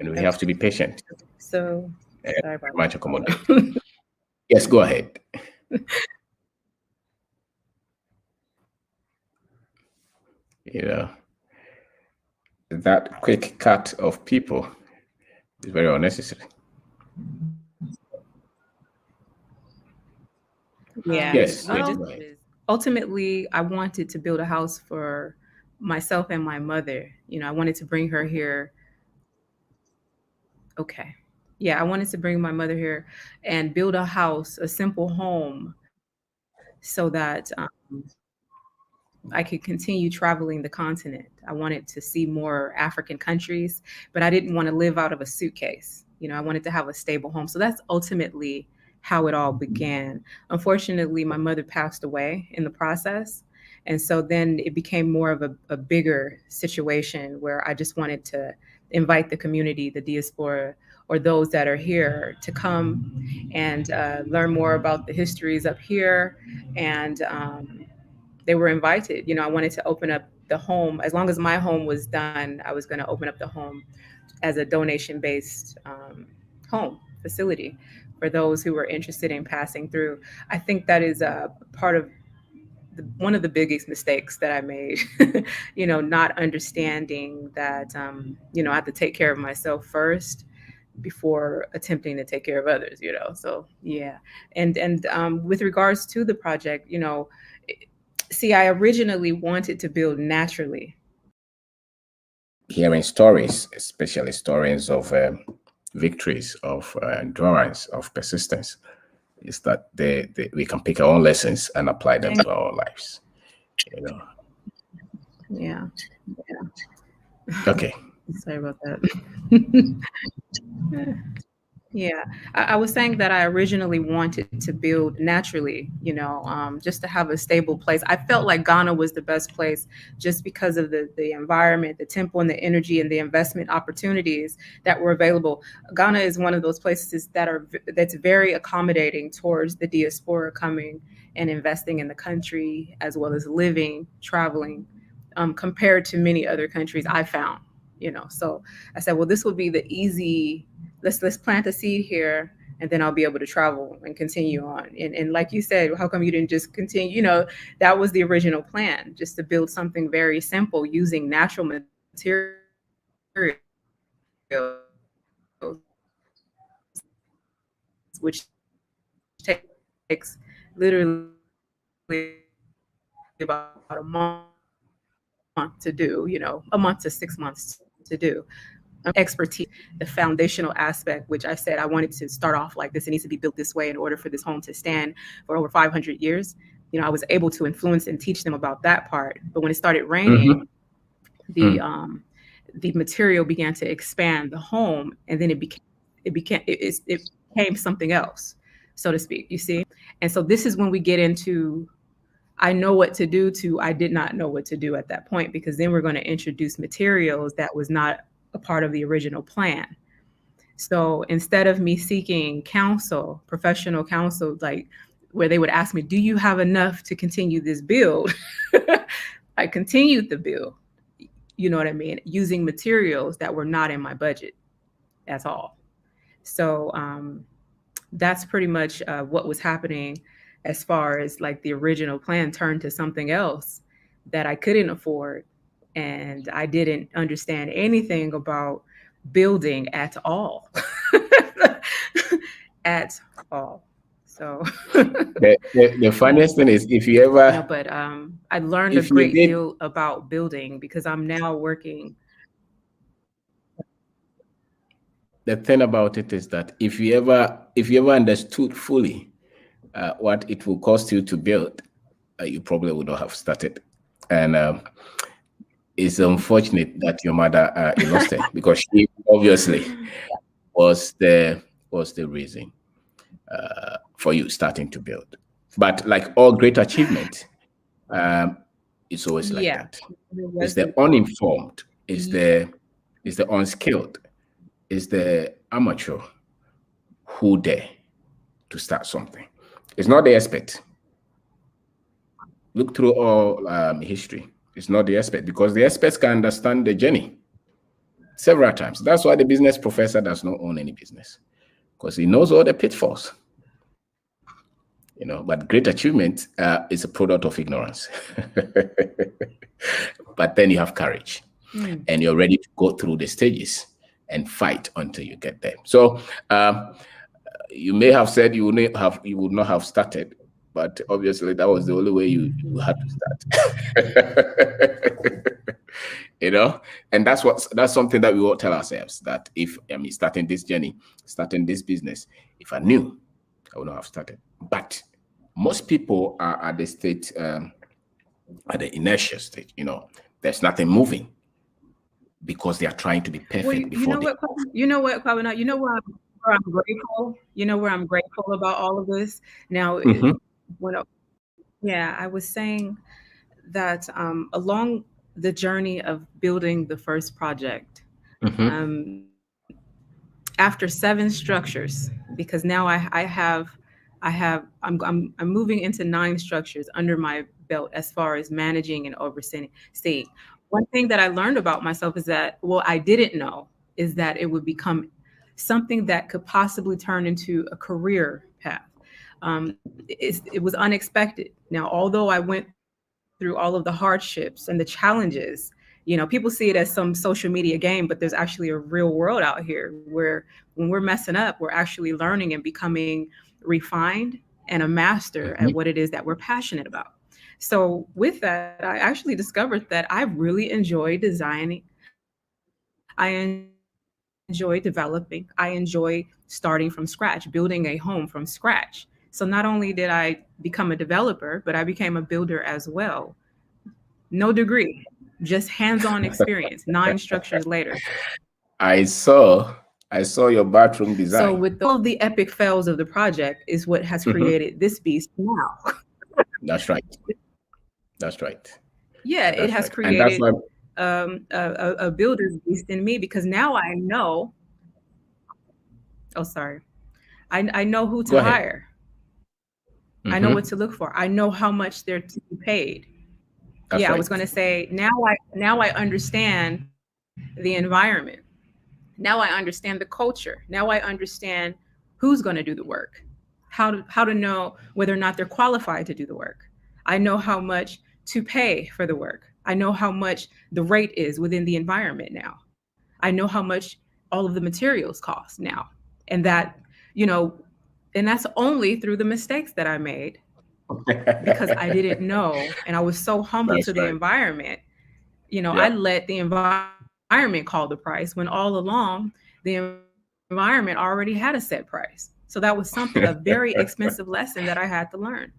and we have to be patient So and sorry very about much that. accommodate. Yes, go ahead. You know, that quick cut of people is very unnecessary. Yeah. Yes, Well, yes, just go ahead. ultimately, I wanted to build a house for myself and my mother. You know, I wanted to bring her here. Okay. Yeah, I wanted to bring my mother here and build a house, a simple home, so that I could continue traveling the continent. I wanted to see more African countries, but I didn't want to live out of a suitcase. You know, I wanted to have a stable home. So that's ultimately how it all began. Unfortunately, my mother passed away in the process. And so then it became more of a bigger situation where I just wanted to invite the community, the diaspora, or those that are here to come and learn more about the histories up here. And they were invited. You know, I wanted to open up the home, as long as my home was done, I was going to open up the home as a donation based home facility for those who were interested in passing through. I think that is a part of one of the biggest mistakes that I made, not understanding that, I have to take care of myself first before attempting to take care of others. So yeah. And with regards to the project, see, I originally wanted to build naturally. Hearing stories, especially stories of victories, of endurance, of persistence, is that we can pick our own lessons and apply them to our lives. Yeah. Okay. Sorry about that. Yeah, I was saying that I originally wanted to build naturally, just to have a stable place. I felt like Ghana was the best place just because of the environment, the tempo, and the energy and the investment opportunities that were available. Ghana is one of those places that's very accommodating towards the diaspora coming and investing in the country, as well as living, traveling, compared to many other countries I found. So I said, well, this will be the easy. Let's plant a seed here, and then I'll be able to travel and continue on. And like you said, how come you didn't just continue? That was the original plan, just to build something very simple using natural materials, which takes literally about a month to do, a month to 6 months to do. Expertise, the foundational aspect, which I said I wanted to start off like this. It needs to be built this way in order for this home to stand for over 500 years. I was able to influence and teach them about that part. But when it started raining, the material began to expand the home, and then it became something else, so to speak. You see, and so this is when we get into I know what to do to I did not know what to do at that point, because then we're going to introduce materials that was not a part of the original plan. So instead of me seeking counsel, professional counsel, like where they would ask me, do you have enough to continue this build? I continued the build, you know what I mean, using materials that were not in my budget at all. So that's pretty much what was happening, as far as like the original plan turned to something else that I couldn't afford. And I didn't understand anything about building at all. At all. So the funniest thing is, if you ever but I learned a great deal about building because I'm now working. The thing about it is that if you ever understood fully what it will cost you to build, you probably would not have started. And it's unfortunate that your mother lost it, because she obviously was the reason for you starting to build. But like all great achievement, it's always like that. It's the uninformed, it's the unskilled, it's the amateur who dare to start something. It's not the expert. Look through all history. It's not the expert, because the experts can understand the journey several times. That's why the business professor does not own any business, because he knows all the pitfalls. But great achievement is a product of ignorance. But then you have courage, and you're ready to go through the stages and fight until you get there. So you may have said you would not have started, but obviously that was the only way you had to start. And that's something that we all tell ourselves, that if starting this journey, starting this business, if I knew, I would not have started. But most people are at the state, at the inertia stage. There's nothing moving, because they are trying to be perfect. Well, you know what, Kwabena? You know where I'm grateful. You know where I'm grateful about all of this. Now, I was saying that along the journey of building the first project, after 7 structures, because now I have I'm moving into 9 structures under my belt as far as managing and overseeing. One thing that I learned about myself is that, well, I didn't know, is that it would become something that could possibly turn into a career path. It was unexpected. Now, although I went through all of the hardships and the challenges, people see it as some social media game, but there's actually a real world out here where when we're messing up, we're actually learning and becoming refined and a master at what Mhm. it is that we're passionate about. So with that, I actually discovered that I really enjoy designing. I enjoy developing. I enjoy starting from scratch, building a home from scratch. So not only did I become a developer, but I became a builder as well. No degree, just hands-on experience, 9 structures later. I saw I saw your bathroom So with design. all of the epic fails of the project is what has Mhm. created this beast now. That's right. That's right. Yeah, it That's has right. And that's created why. a builder's beast in me because now I know, oh, sorry, I know who to Go ahead. hire. I know what to look Hmm. for. I know how much they're to be paid. That's Yeah, I was right. going to say now I understand the environment. Now I understand the culture. Now I understand who's going to do the work. How to know whether or not they're qualified to do the work. I know how much to pay for the work. I know how much the rate is within the environment now. I know how much all of the materials cost now. And that, you know, and that's only through the mistakes that I made because I didn't know and I was so humble That's to the right. environment. I Yeah. let the environment call the price when all along the environment already had a set price. So that was something, a very expensive lesson that I had to learn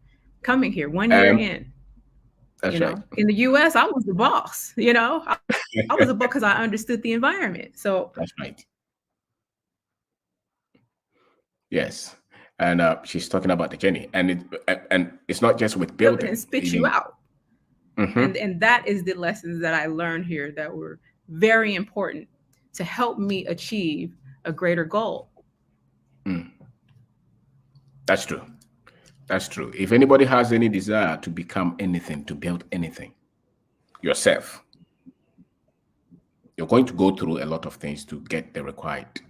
coming here 1 year in. um, In the that's right. US, I was the boss. I was a boss because I understood the environment. So That's right. Yes. And she's talking about the journey, and it's not just with up and building. spit you Even. out. Hmm. And that is the lessons that I learned here that were very important to help me achieve a greater goal. That's true. That's true. If anybody has any desire to become anything, to build anything yourself, you're going to go through a lot of things to get the required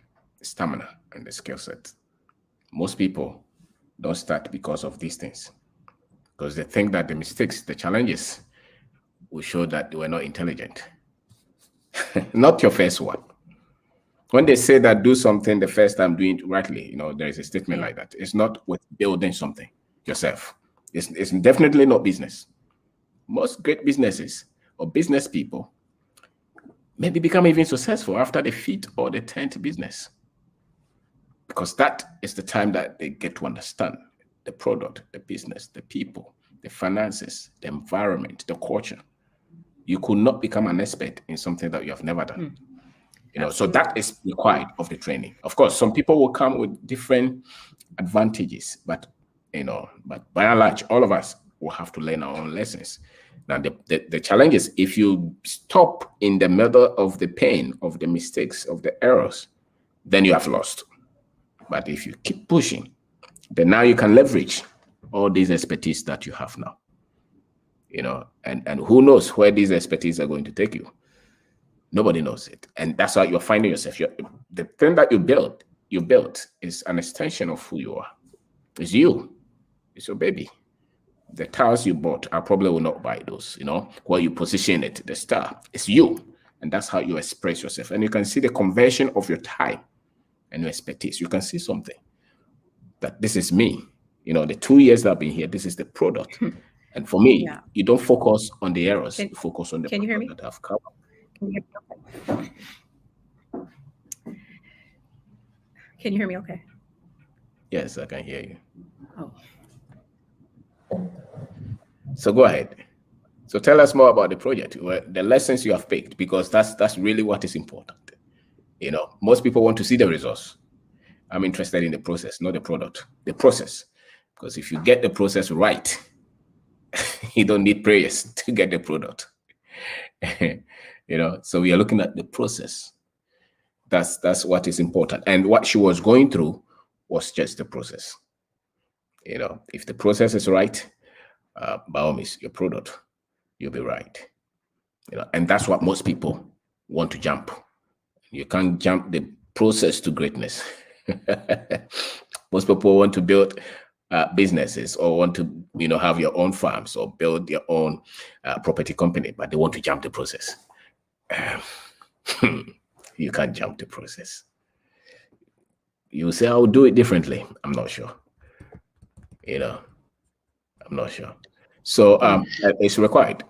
stamina and the skill set. Most people don't start because of these things, because they think that the mistakes, the challenges will show that they were not intelligent. Not your first one. When they say that do something the first time, doing it rightly, there is a statement Yeah. like that. It's not with building something yourself. It's definitely not business. Most great businesses or business people maybe become even successful after the fifth or the 10th business, because that is the time that they get to understand the product, the business, the people, the finances, the environment, the culture. You could not become an expert in something that you have never done. So that Absolutely. is required of the training. Of course, some people will come with different advantages, but by and large, all of us will have to learn our own lessons. Now, the challenge is if you stop in the middle of the pain, of the mistakes, of the errors, then you have lost. But if you keep pushing, then now you can leverage all these expertise that you have now. And who knows where these expertise are going to take you. Nobody knows it. And that's how you're finding yourself. The thing that you built is an extension of who you are. It's you. It's your baby. The tiles you bought, I probably will not buy those, where you position it, the star. It's you. And that's how you express yourself. And you can see the conversion of your time and your expertise. You can see something that this is me. The 2 years that I've been here, this is the product. And for me, Yeah. you don't focus on the errors, Can you focus on the can you hear product me? that I've covered. Can you hear me okay? Can you hear me okay? Yes, I can hear you. Oh, So go ahead. So tell us more about the project, the lessons you have picked, because that's really what is important. Most people want to see the results. I'm interested in the process, not the product. The process, because if you get the process right, you don't need prayers to get the product. So we are looking at the process. That's what is important. And what she was going through was just the process. If the process is right, by all means, your product, you'll be right. And that's what most people want to jump. You can't jump the process to greatness. Most people want to build businesses or want to, have your own farms or build your own property company, but they want to jump the process. You can't jump the process. You say, I'll do it differently. I'm not sure. I'm not sure. So it's required.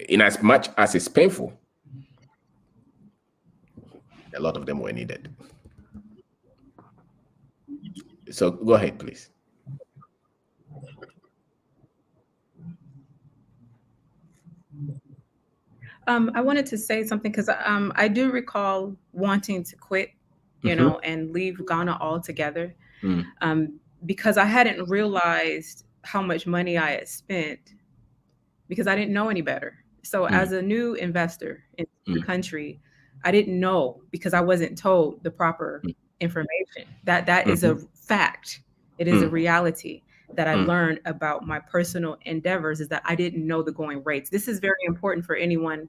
In as much as it's painful, a lot of them were needed. So go ahead, please. I wanted to say something because I do recall wanting to quit, and leave Ghana altogether, because I hadn't realized how much money I had spent because I didn't know any better. So as a new investor in the country, I didn't know because I wasn't told the proper information. That is a fact. It is a reality that I learned about my personal endeavors, is that I didn't know the going rates. This is very important for anyone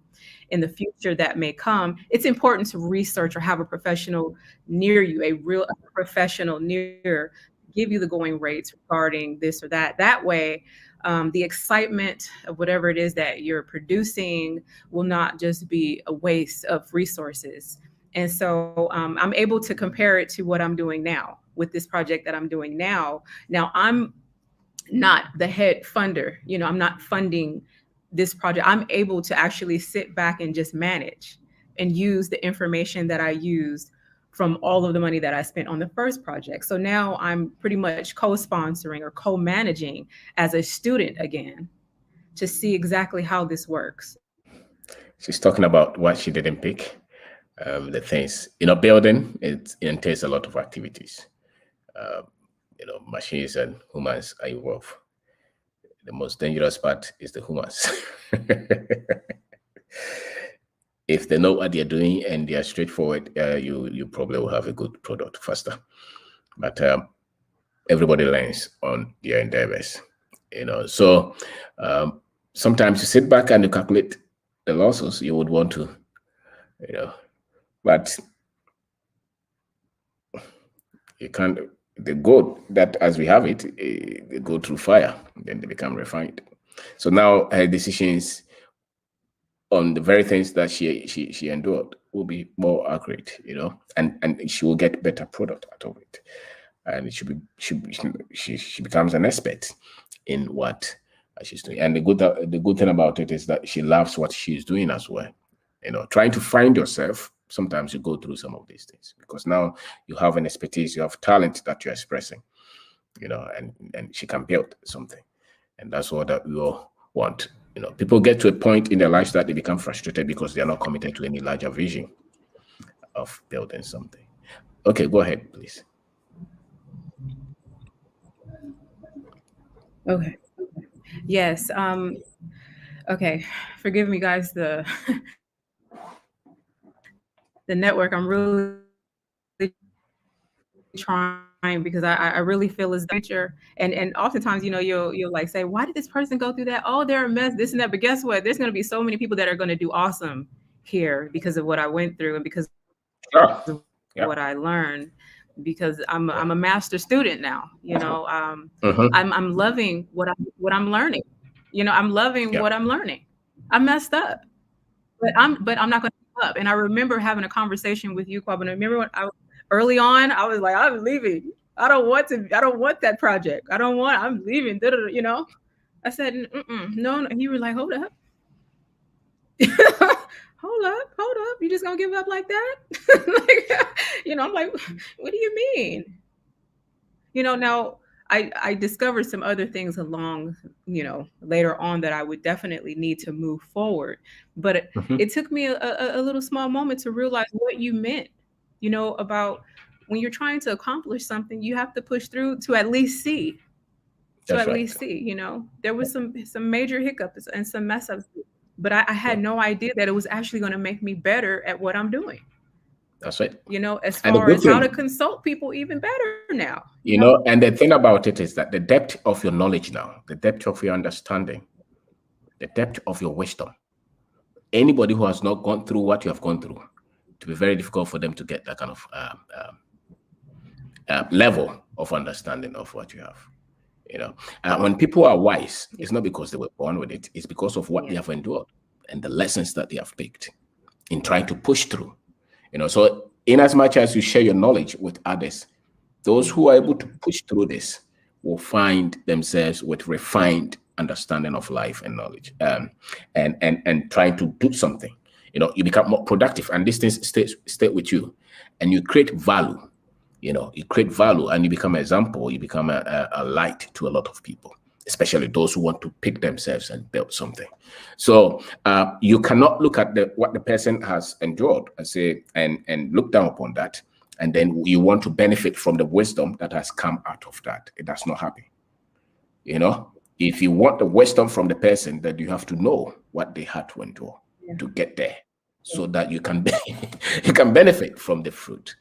in the future that may come. It's important to research or have a professional near you, a real professional near, give you the going rates regarding this or that. That way, the excitement of whatever it is that you're producing will not just be a waste of resources. And so I'm able to compare it to what I'm doing now with this project that I'm doing now. Now, I'm not the head funder, I'm not funding this project. I'm able to actually sit back and just manage and use the information that I used from all of the money that I spent on the first project. So now I'm pretty much co-sponsoring or co-managing as a student again to see exactly how this works. She's talking about what she didn't pick. The things, building, it entails a lot of activities. Machines and humans are involved. The most dangerous part is the humans. If they know what they're doing and they are straightforward, you probably will have a good product faster. But everybody learns on their endeavors, So sometimes you sit back and you calculate the losses you would want to, but you can't. The gold that, as we have it, they go through fire, then they become refined. So now her decisions on the very things that she endured will be more accurate, and she will get better product out of it, and it should be she becomes an expert in what she's doing. And the good thing about it is that she loves what she's doing as well. Trying to find yourself, sometimes you go through some of these things because now you have an expertise, you have talent that you're expressing, and she can build something, and that's what that we all want. People get to a point in their lives that they become frustrated because they are not committed to any larger vision of building something. Okay, go ahead, please. Okay. Yes. Okay. Forgive me, guys. The network. I'm really trying because I really feel as future. And oftentimes, you'll like say, why did this person go through that? Oh, they're a mess, this and that. But guess what? There's going to be so many people that are going to do awesome here because of what I went through and because of what I learned. Because I'm a master student now. I'm loving what I'm learning. I'm loving what I'm learning. I messed up, but I'm not going to give up. And I remember having a conversation with you, Kwabena. Remember when early on, I was like, I'm leaving. I don't want that project. I'm leaving. I said, no. And you were like, hold up. hold up. You just gonna give up like that? I'm like, what do you mean? Now I discovered some other things along, later on that I would definitely need to move forward. But it took me a little small moment to realize what you meant, about when you're trying to accomplish something, you have to push through to at least see. See, there was some major hiccups and some mess ups, but I had no idea that it was actually going to make me better at what I'm doing. That's right. You know, as And the far good as how to thing, consult people even better now. you know, and the thing about it is that the depth of your knowledge now, the depth of your understanding, the depth of your wisdom, anybody who has not gone through what you have gone through, to be very difficult for them to get that kind of level of understanding of what you have. You know, when people are wise, it's not because they were born with it; it's because of what they have endured and the lessons that they have picked in trying to push through. You know, so in as much as you share your knowledge with others, those who are able to push through this will find themselves with refined understanding of life and knowledge, and trying to do something. You know, you become more productive, and these things stay with you, and you create value. You know, you create value, and you become an example. You become a light to a lot of people, especially those who want to pick themselves and build something. So you cannot look at what the person has endured and say and look down upon that, and then you want to benefit from the wisdom that has come out of that. It does not happen. You know, if you want the wisdom from the person, then you have to know what they had to endure to get there, so that you can you can benefit from the fruit.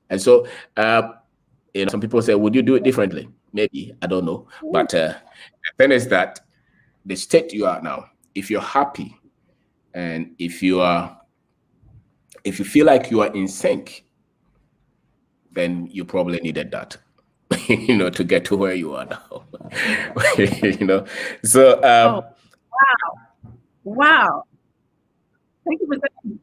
And so, you know, some people say, would you do it differently? Maybe, I don't know. But the thing is that the state you are now, if you're happy and if you feel like you are in sync, then you probably needed that, you know, to get to where you are now. You know, so Oh, wow. Thank you for saying,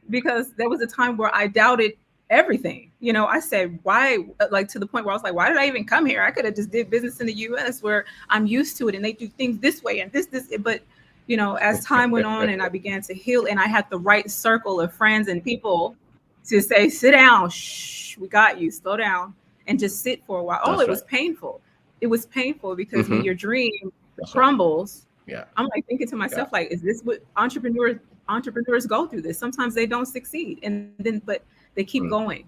because there was a time where I doubted everything. You know, I said, why, like to the point where I was like, why did I even come here? I could have just did business in the US where I'm used to it and they do things this way and this, but you know, as time went on and I began to heal and I had the right circle of friends and people to say, sit down, shh, we got you, slow down and just sit for a while. Oh, that's it right. was painful. It was painful because when your dream That's right. crumbles, Yeah. I'm like thinking to myself, like, is this what entrepreneurs go through this? Sometimes they don't succeed, and then but they keep going.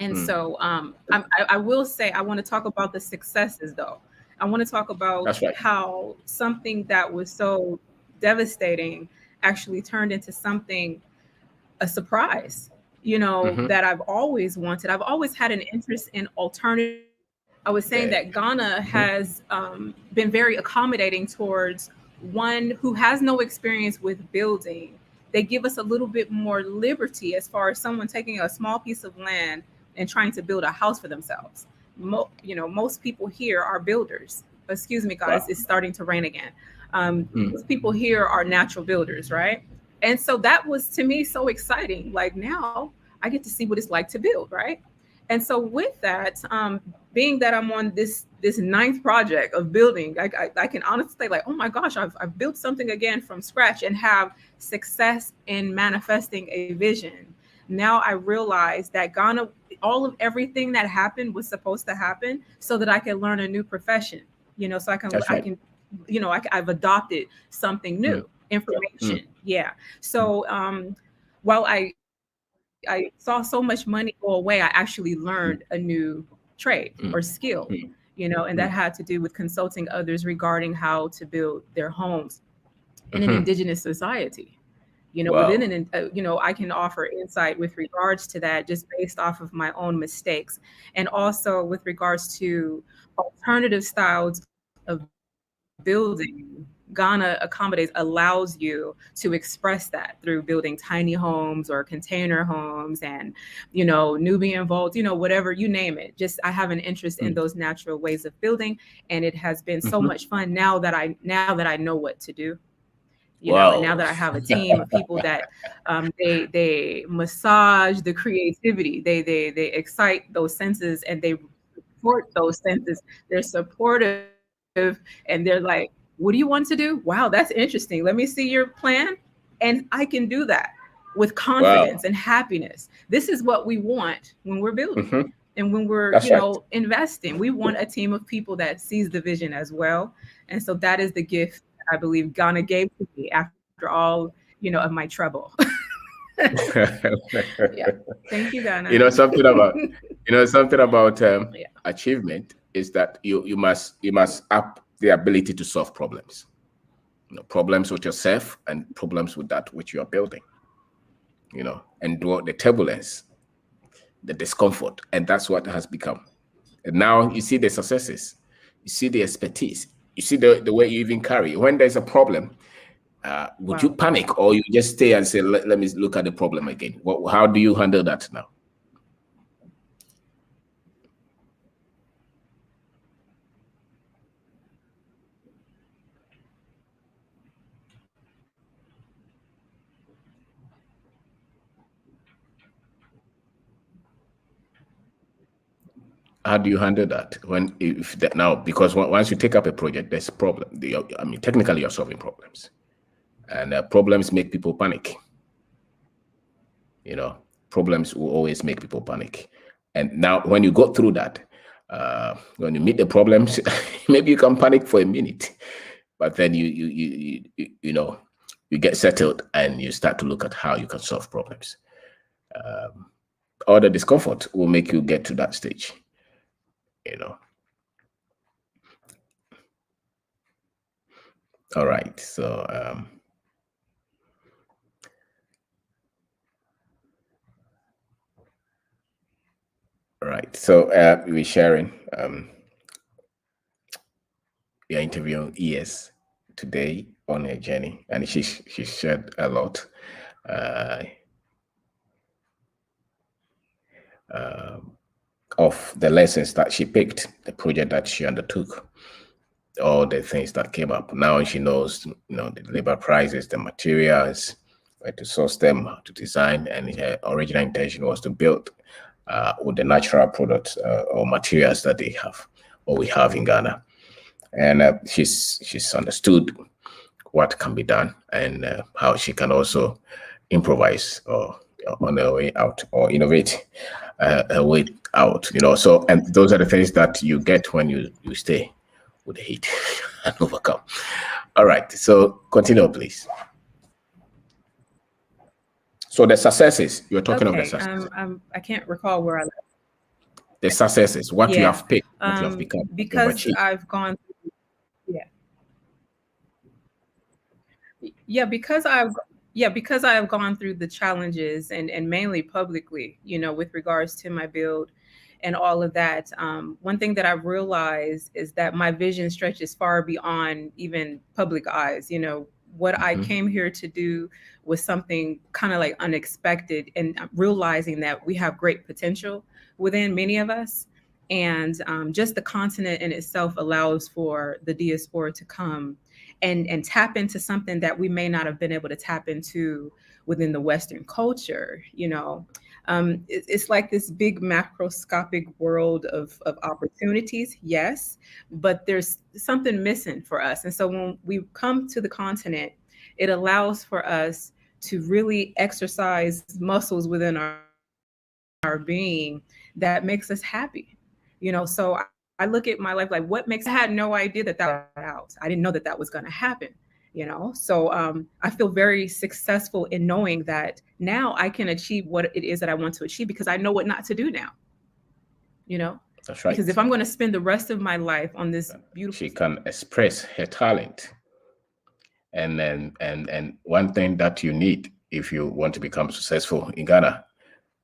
And so I will say I want to talk about the successes though. I want to talk about That's right. how something that was so devastating actually turned into something, a surprise, you know, that I've always wanted. I've always had an interest in alternative. I was saying Okay. that Ghana has been very accommodating towards one who has no experience with building. They give us a little bit more liberty as far as someone taking a small piece of land and trying to build a house for themselves. You know, most people here are builders. Excuse me, guys, Wow. it's starting to rain again. Most people here are natural builders, right? And so that was to me so exciting. Like now I get to see what it's like to build, right? And so with that, being that I'm on this ninth project of building, I can honestly say like, oh my gosh, I've built something again from scratch and have success in manifesting a vision. Now I realize that Ghana, all of everything that happened was supposed to happen so that I can learn a new profession. You know, so That's I right. can, you know, I've adopted something new, information. Yeah. So while I saw so much money go away, I actually learned a new trade or skill, you know, and that had to do with consulting others regarding how to build their homes in an indigenous society. You know, within Wow. an, you know, I can offer insight with regards to that just based off of my own mistakes, and also with regards to alternative styles of building. Ghana accommodates, allows you to express that through building tiny homes or container homes and, you know, Nubian vaults, you know, whatever, you name it. Just I have an interest in those natural ways of building, and it has been so much fun now that I know what to do, you know, and now that I Wow. have a team of people that they massage the creativity, they excite those senses, and they support those senses. They're supportive, and they're like, what do you want to do? Wow, that's interesting, let me see your plan. And I can do that with confidence and Wow. happiness. This is what we want when we're building and when we're, That's you right. know, investing. We want a team of people that sees the vision as well. And so that is the gift I believe Ghana gave to me after all, you know, of my trouble. Yeah. Thank you, Ghana. You know something about something about Yeah. achievement is that you must up the ability to solve problems. You know, problems with yourself and problems with that which you are building. You know, endure the turbulence the discomfort, and that's what has become. And now you see the successes, you see the expertise, you see the way you even carry. When there's a problem, would you Wow. panic, or you just stay and say, let me look at the problem again? How do you handle that now? How do you handle that when, if that now, because once you take up a project, there's a problem. I mean, technically you're solving problems, and problems make people panic. You know, problems will always make people panic. And now when you go through that, when you meet the problems, maybe you can panic for a minute, but then you know, you get settled and you start to look at how you can solve problems. All the discomfort will make you get to that stage, you know. All right, so all right, so we're sharing. We are interviewing ES today on her journey, and she shared a lot. Of the lessons that she picked, the project that she undertook, all the things that came up. Now she knows, you know, the labor prices, the materials, where to source them, how to design, and her original intention was to build with the natural products or materials that they have, or we have in Ghana. And she's understood what can be done, and how she can also improvise or on her way out, or innovate a way out, you know. So, and those are the things that you get when you stay with the heat and overcome. All right, so continue, please. So the successes, you're talking of the Okay. successes. I can't recall where I left. The successes, what you Yeah. have picked, what you have become, what you have Because achieved. I've gone. Yeah. Yeah, because I've gone through the challenges, and mainly publicly, you know, with regards to my build and all of that. One thing that I've realized is that my vision stretches far beyond even public eyes. You know, what I came here to do was something kind of like unexpected, and realizing that we have great potential within many of us. And just the continent in itself allows for the diaspora to come and tap into something that we may not have been able to tap into within the Western culture. You know, it's like this big macroscopic world of opportunities, yes, but there's something missing for us. And so when we come to the continent, it allows for us to really exercise muscles within our being that makes us happy. You know, so I look at my life like, what makes, I had no idea that that was out. I didn't know that that was going to happen, you know? So I feel very successful in knowing that now I can achieve what it is that I want to achieve, because I know what not to do now, you know? That's right. Because if I'm going to spend the rest of my life on this beautiful, she can express her talent. And then, and one thing that you need if you want to become successful in Ghana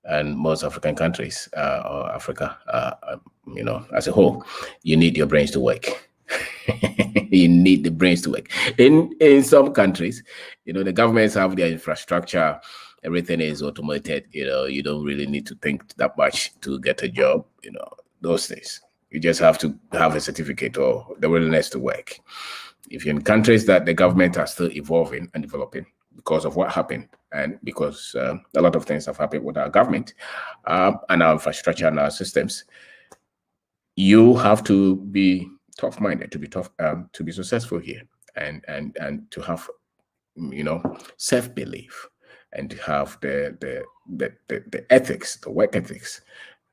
and most African countries, or Africa, you know, as a whole, you need your brains to work. You need the brains to work. In some countries, you know, the governments have their infrastructure, everything is automated. You know, you don't really need to think that much to get a job. You know, those things. You just have to have a certificate or the willingness to work. If you're in countries that the government are still evolving and developing because of what happened, and because a lot of things have happened with our government and our infrastructure and our systems, you have to be tough-minded to be tough, to be successful here, and to have, you know, self-belief, and to have the ethics, the work ethics,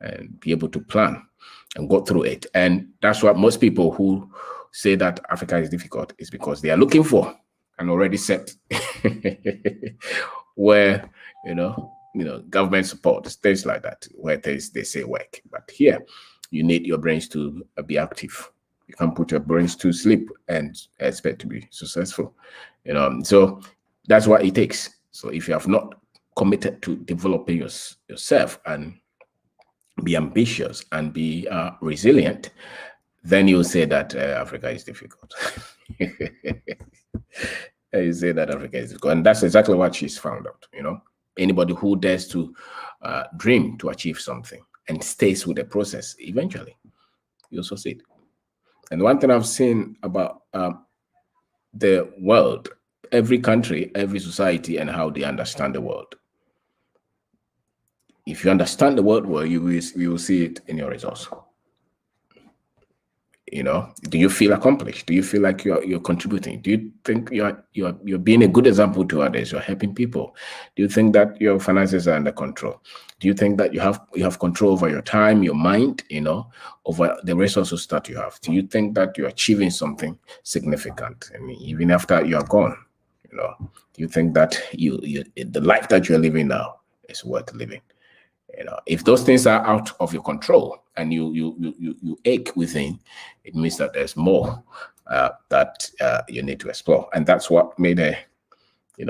and be able to plan and go through it. And that's what most people who say that Africa is difficult is because they are looking for an already set where, you know, government support, things like that, where they say work. But here, you need your brains to be active. You can't put your brains to sleep and expect to be successful. You know, so that's what it takes. So if you have not committed to developing yourself and be ambitious, and be resilient, then you say that Africa is difficult. You say that Africa is difficult, and that's exactly what she's found out. Anybody who dares to dream to achieve something and stays with the process, eventually you'll succeed. And one thing I've seen about the world, every country, every society, and how they understand the world. If you understand the world well, you will see it in your results. Do you feel accomplished? Do you feel like you're contributing? Do you think you're being a good example to others? You're helping people? Do you think that your finances are under control? Do you think that you have control over your time, your mind, over the resources that you have? Do you think that you're achieving something significant? I mean, even after you are gone, do you think that the life that you're living now is worth living? If those things are out of your control and you ache within, it means that there's more that you need to explore, and that's what made her, made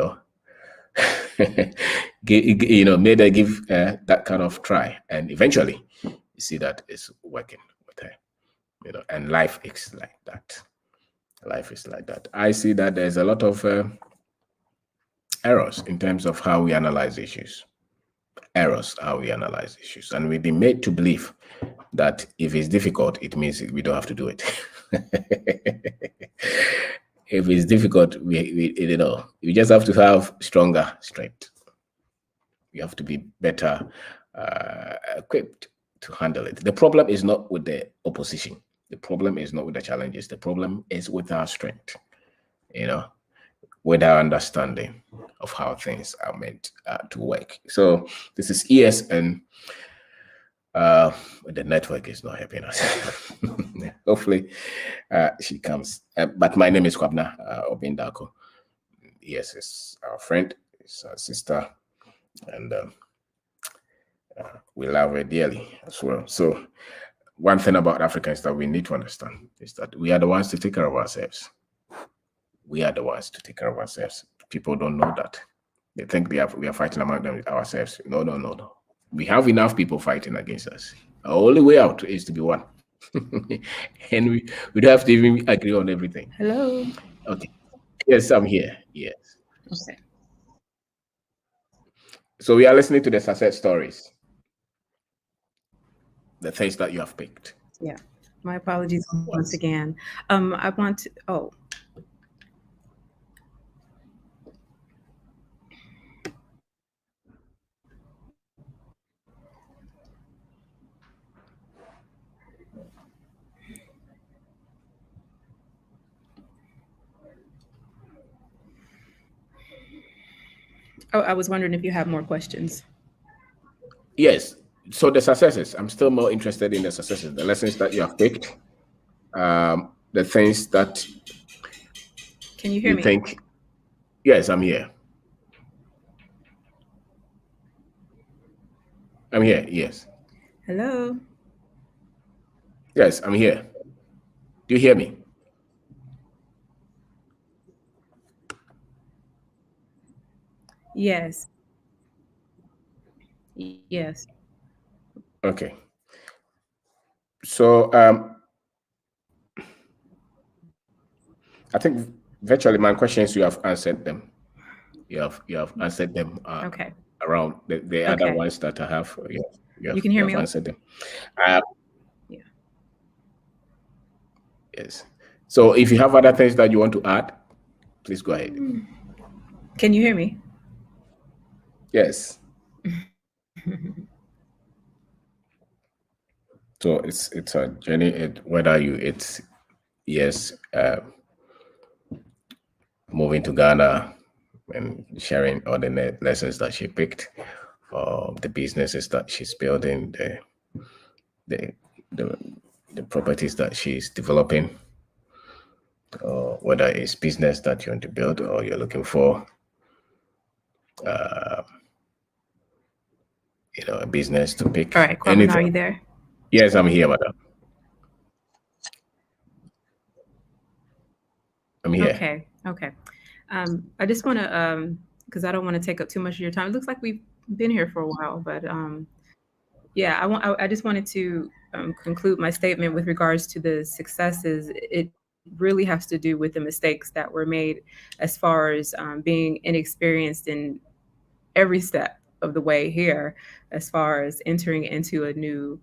her give that kind of try, and eventually you see that it's working with her. And life is like that. Life is like that. I see that there's a lot of errors in terms of how we analyze issues. How we analyze issues, and we've been made to believe that if it's difficult, it means we don't have to do it. If it's difficult, we just have to have stronger strength. You have to be better equipped to handle it. The problem is not with the opposition. The problem is not with the challenges. The problem is with our strength, with our understanding of how things are meant to work. So this is ES, and the network is not helping us. Hopefully she comes. But my name is Kwabena Obeng Darko. ES is our friend, is our sister, and we love her dearly as well. So one thing about Africans that we need to understand is that we are the ones to take care of ourselves. We are the ones to take care of ourselves. People don't know that. They think we are fighting among them ourselves. No. We have enough people fighting against us. Our only way out is to be one. And we don't have to even agree on everything. Hello. Okay. Yes, I'm here. Yes. Okay. So we are listening to the success stories, the things that you have picked. Yeah. My apologies once again. I want to, I was wondering if you have more questions. Yes. So the successes, I'm still more interested in the successes, the lessons that you have picked, the things that Can you hear me? think. Yes, I'm here. I'm here. Yes. Hello. Yes, I'm here. Do you hear me? Yes. Yes. Okay. So I think virtually my questions you have answered them. You have answered them. Okay. Around the other ones that I have. You can hear me. Answered them. Yeah. Yes. So if you have other things that you want to add, please go ahead. Can you hear me? Yes. So it's a journey. Moving to Ghana and sharing all the lessons that she picked, the businesses that she's building, the properties that she's developing, or whether it's business that you want to build or you're looking for, a business to pick. All right, Kwabena, are you there? Yes, I'm here, madam. I'm here. Okay. I just want to, because I don't want to take up too much of your time. It looks like we've been here for a while, but Yeah, I just wanted to conclude my statement with regards to the successes. It really has to do with the mistakes that were made as far as being inexperienced in every step of the way here, as far as entering into a new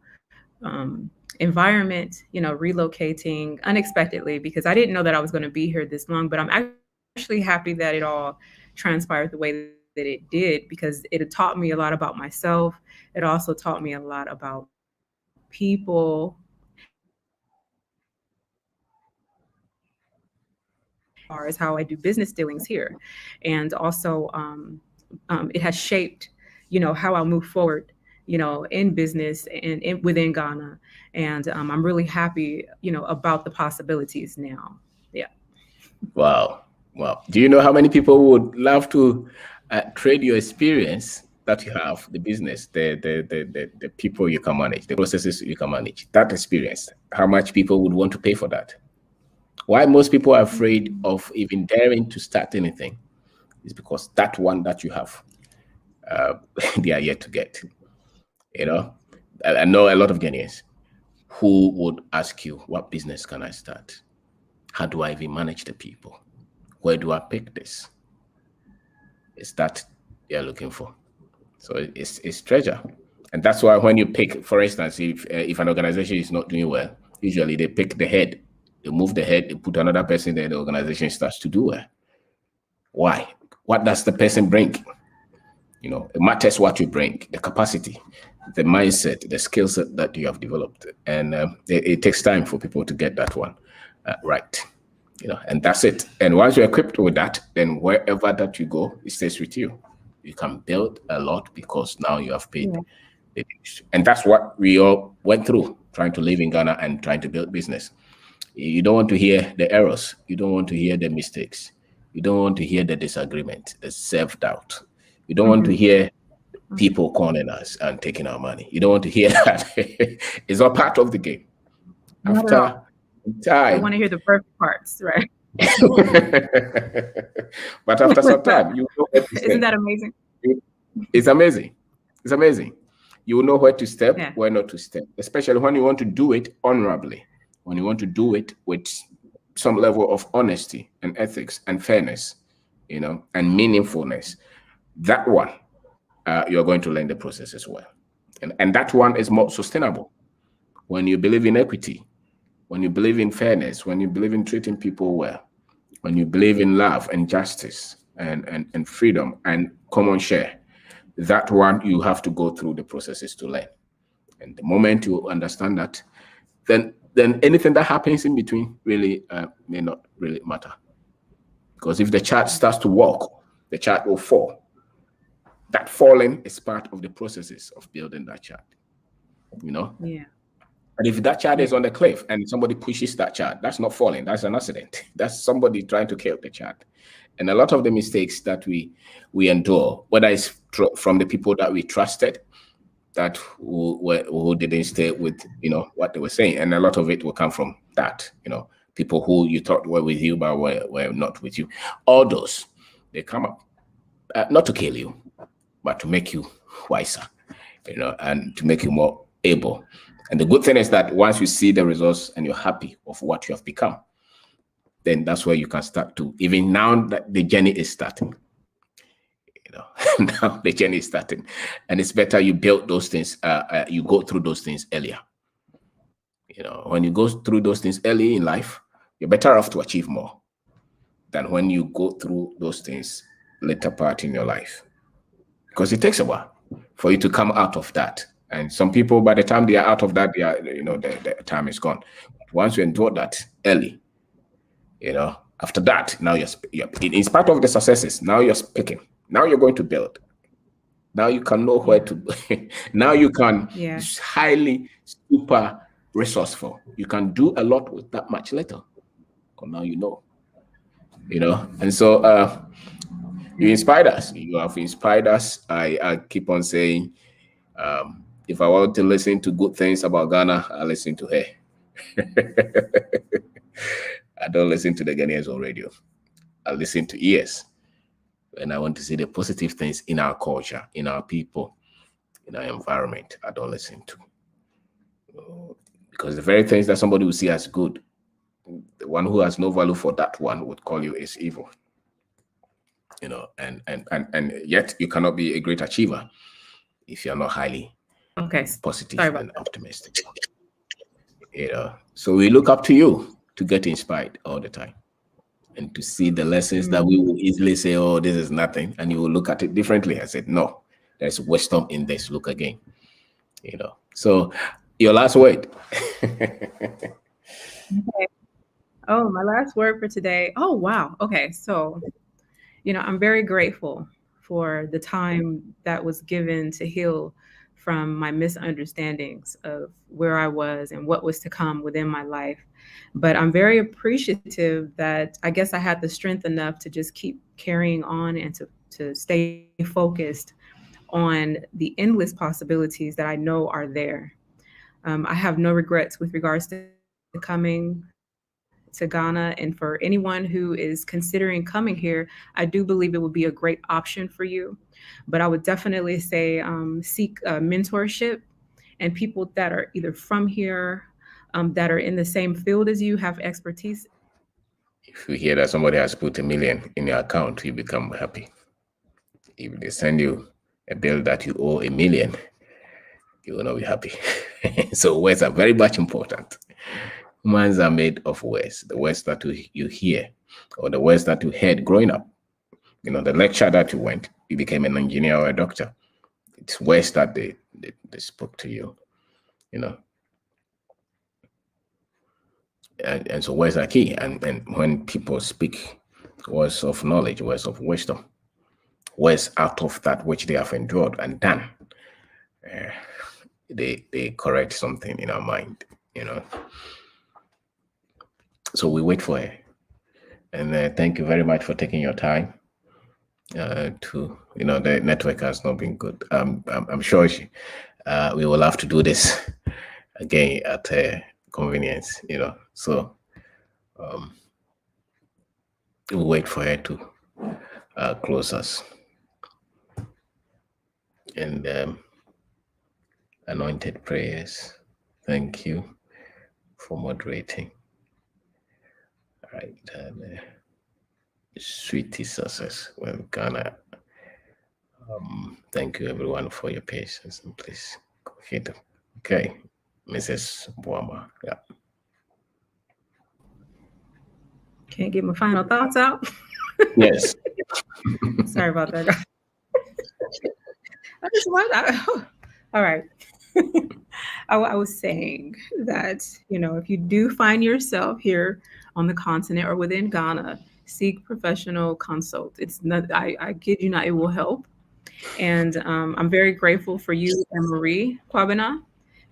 environment, relocating unexpectedly, because I didn't know that I was going to be here this long. But I'm actually happy that it all transpired the way that it did, because it taught me a lot about myself. It also taught me a lot about people, and also far as how I do business dealings here. And also, it has shaped, how I move forward, in business and within Ghana. And I'm really happy, about the possibilities now. Yeah. Wow. Wow. Do you know how many people would love to trade your experience that you have, the business, the people you can manage, the processes you can manage, that experience? How much people would want to pay for that? Why most people are afraid of even daring to start anything is because that one that you have, they are yet to get. You know, I know a lot of Ghanaians who would ask you, what business can I start? How do I even manage the people? Where do I pick this? It's that you're looking for. So it's treasure. And that's why when you pick, for instance, if an organization is not doing well, usually they pick the head, they move the head, they put another person there, the organization starts to do well. Why? What does the person bring? It matters what you bring, the capacity, the mindset, the skill set that you have developed. And it takes time for people to get that one right. And that's it. And once you're equipped with that, then wherever that you go, it stays with you. You can build a lot because now you have paid. Yeah. And that's what we all went through, trying to live in Ghana and trying to build business. You don't want to hear the errors. You don't want to hear the mistakes. You don't want to hear the disagreement, the self-doubt. You don't want to hear people calling us and taking our money. You don't want to hear that. It's all part of the game. After time. I want to hear the perfect parts, right? But after some time, you know where to step. Isn't that amazing? It's amazing. It's amazing. You will know where to step, where not to step, especially when you want to do it honorably, when you want to do it with some level of honesty and ethics and fairness, and meaningfulness. That one, you're going to learn the process as well. And that one is more sustainable. When you believe in equity, when you believe in fairness, when you believe in treating people well, when you believe in love and justice and freedom and common share, that one you have to go through the processes to learn. And the moment you understand that, then anything that happens in between really may not really matter. Because if the chart starts to walk, the chart will fall. That falling is part of the processes of building that chart. Yeah. And if that chart is on the cliff and somebody pushes that chart, that's not falling. That's an accident. That's somebody trying to kill the chart. And a lot of the mistakes that we endure, whether it's from the people that we trusted, that who didn't stay with what they were saying, and a lot of it will come from that. People who you thought were with you but were not with you. All those, they come up not to kill you, but to make you wiser, and to make you more able. And the good thing is that once you see the results and you're happy of what you have become, then that's where you can start to, even now that the journey is starting, now the journey is starting. And it's better you build those things, you go through those things earlier. When you go through those things early in life, you're better off to achieve more than when you go through those things later part in your life. Because it takes a while for you to come out of that. And some people, by the time they are out of that, they are, the time is gone. But once you endure that early, after that, now you're in spite of the successes, now you're speaking. Now you're going to build. Now you can know where to. Now you can highly super resourceful. You can do a lot with that much little. Because now you know. And so you inspired us. You have inspired us. I keep on saying, if I want to listen to good things about Ghana, I listen to her. I don't listen to the Ghanaians on radio. I listen to ears. And I want to see the positive things in our culture, in our people, in our environment, I don't listen to. Because the very things that somebody will see as good, the one who has no value for that one would call you is evil. And yet you cannot be a great achiever if you're not highly positive and optimistic. So we look up to you to get inspired all the time and to see the lessons that we will easily say, oh, this is nothing. And you will look at it differently. I said, no, there's wisdom in this. Look again. So your last word. Okay. Oh, my last word for today. Oh, wow. Okay. So, I'm very grateful for the time that was given to heal from my misunderstandings of where I was and what was to come within my life. But I'm very appreciative that I guess I had the strength enough to just keep carrying on and to stay focused on the endless possibilities that I know are there. I have no regrets with regards to coming to Ghana. And for anyone who is considering coming here, I do believe it would be a great option for you. But I would definitely say seek mentorship and people that are either from here, that are in the same field as you, have expertise. If you hear that somebody has put $1 million in your account, you become happy. If they send you a bill that you owe $1 million, you will not be happy. So words are very much important. Humans are made of words. The words that you hear, or the words that you heard growing up. The lecture that you went, you became an engineer or a doctor. It's words that they spoke to you. And so words are key. And when people speak words of knowledge, words of wisdom, words out of that which they have endured and done, they correct something in our mind. So we wait for her. And thank you very much for taking your time. The network has not been good. I'm sure we will have to do this again at convenience. So we'll wait for her to close us. And anointed prayers. Thank you for moderating. All right. Sweetie success. Well, Ghana. Thank you everyone for your patience, and please confide. Okay, Mrs. Boama. Yeah. Can't get my final thoughts out. Yes. Sorry about that, guys. All right. I was saying that, if you do find yourself here on the continent or within Ghana, seek professional consult. It's not, I kid you not, it will help. And I'm very grateful for you and Marie Kwabena,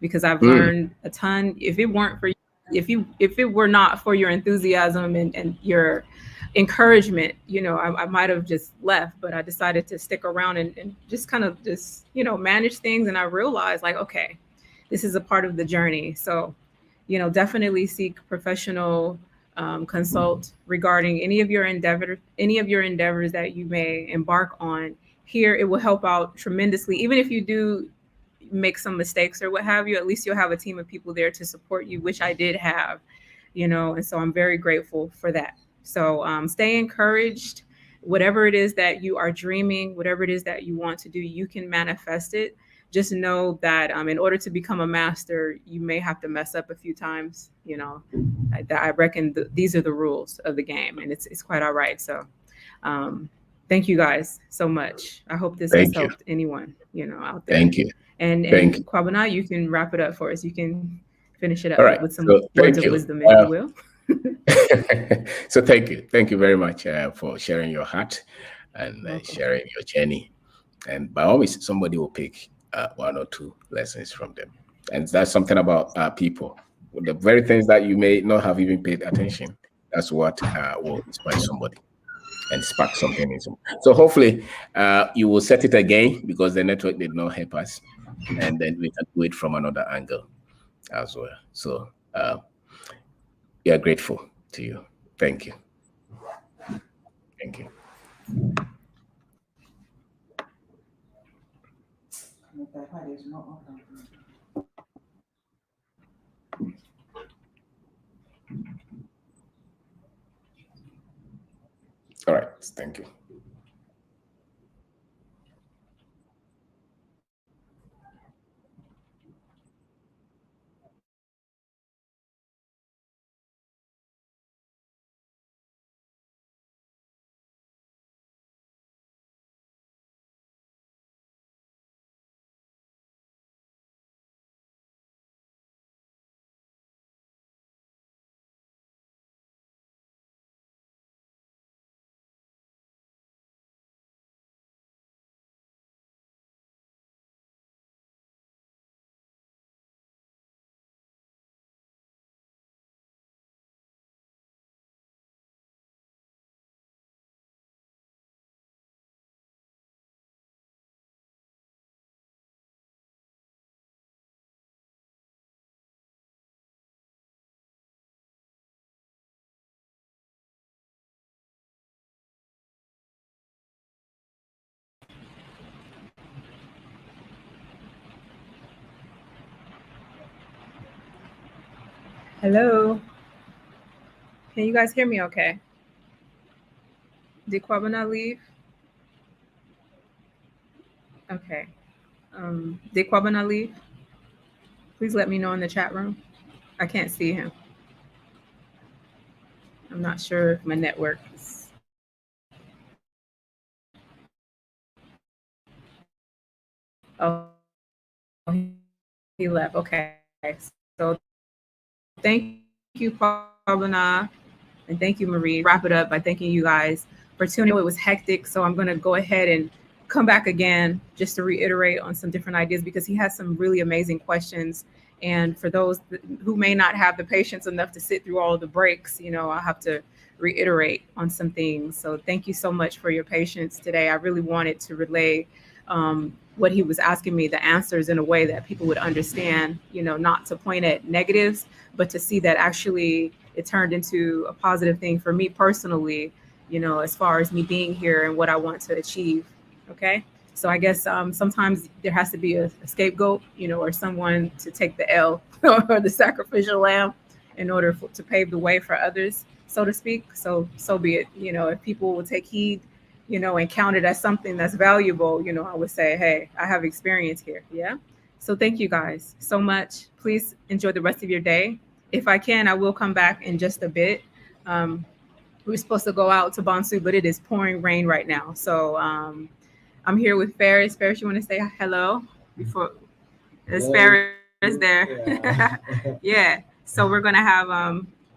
because I've learned a ton. If it weren't for you, if it were not for your enthusiasm and your encouragement, I might have just left, but I decided to stick around and just kind of just, manage things. And I realized, like, okay, this is a part of the journey. So, definitely seek professional consult regarding any of your endeavors that you may embark on. Here, it will help out tremendously. Even if you do make some mistakes or what have you, at least you'll have a team of people there to support you, which I did have, and so I'm very grateful for that. So stay encouraged. Whatever it is that you are dreaming, whatever it is that you want to do, you can manifest it. Just know that in order to become a master, you may have to mess up a few times. I reckon these are the rules of the game, and it's quite all right. So thank you guys so much. I hope this has helped anyone, out there. Thank you. And Kwabena, you can wrap it up for us. You can finish it up with some words of wisdom, if you will. So thank you very much for sharing your heart and sharing your journey. And by always, somebody will pick one or two lessons from them. And that's something about people. The very things that you may not have even paid attention, that's what will inspire somebody and spark something in some. So hopefully you will set it again, because the network did not help us, and then we can do it from another angle as well. So we are grateful to you. Thank you. Thank you. All right, thank you. Hello. Can you guys hear me okay? Did Kwabena leave? Okay. Did Kwabena leave? Please let me know in the chat room. I can't see him. I'm not sure if my network is. Oh, he left. Okay. So thank you, Kwabena, and thank you, Marie. Wrap it up by thanking you guys for tuning in. It was hectic, so I'm going to go ahead and come back again just to reiterate on some different ideas because he has some really amazing questions. And for those who may not have the patience enough to sit through all of the breaks, I'll have to reiterate on some things. So thank you so much for your patience today. I really wanted to relay what he was asking me, the answers in a way that people would understand, not to point at negatives, but to see that actually it turned into a positive thing for me personally, as far as me being here and what I want to achieve. Okay. So I guess sometimes there has to be a scapegoat, or someone to take the L or the sacrificial lamb in order to pave the way for others, so to speak. So be it. If people will take heed, and count it as something that's valuable, I would say, hey, I have experience here. Yeah. So thank you guys so much. Please enjoy the rest of your day. If I can, I will come back in just a bit. We were supposed to go out to Bonsu, but it is pouring rain right now. So I'm here with Ferris. Ferris, you want to say hello before? There's Ferris there. Yeah. Yeah. So we're gonna have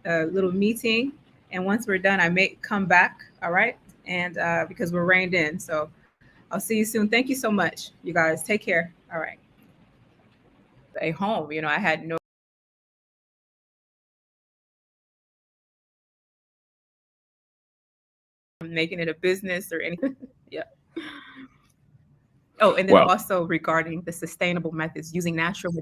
a little meeting, and once we're done, I may come back. All right, and because we're reined in, so I'll see you soon. Thank you so much, you guys. Take care. All right. A home. I had no making it a business or anything. Yeah. Oh, and then Well, also regarding the sustainable methods using natural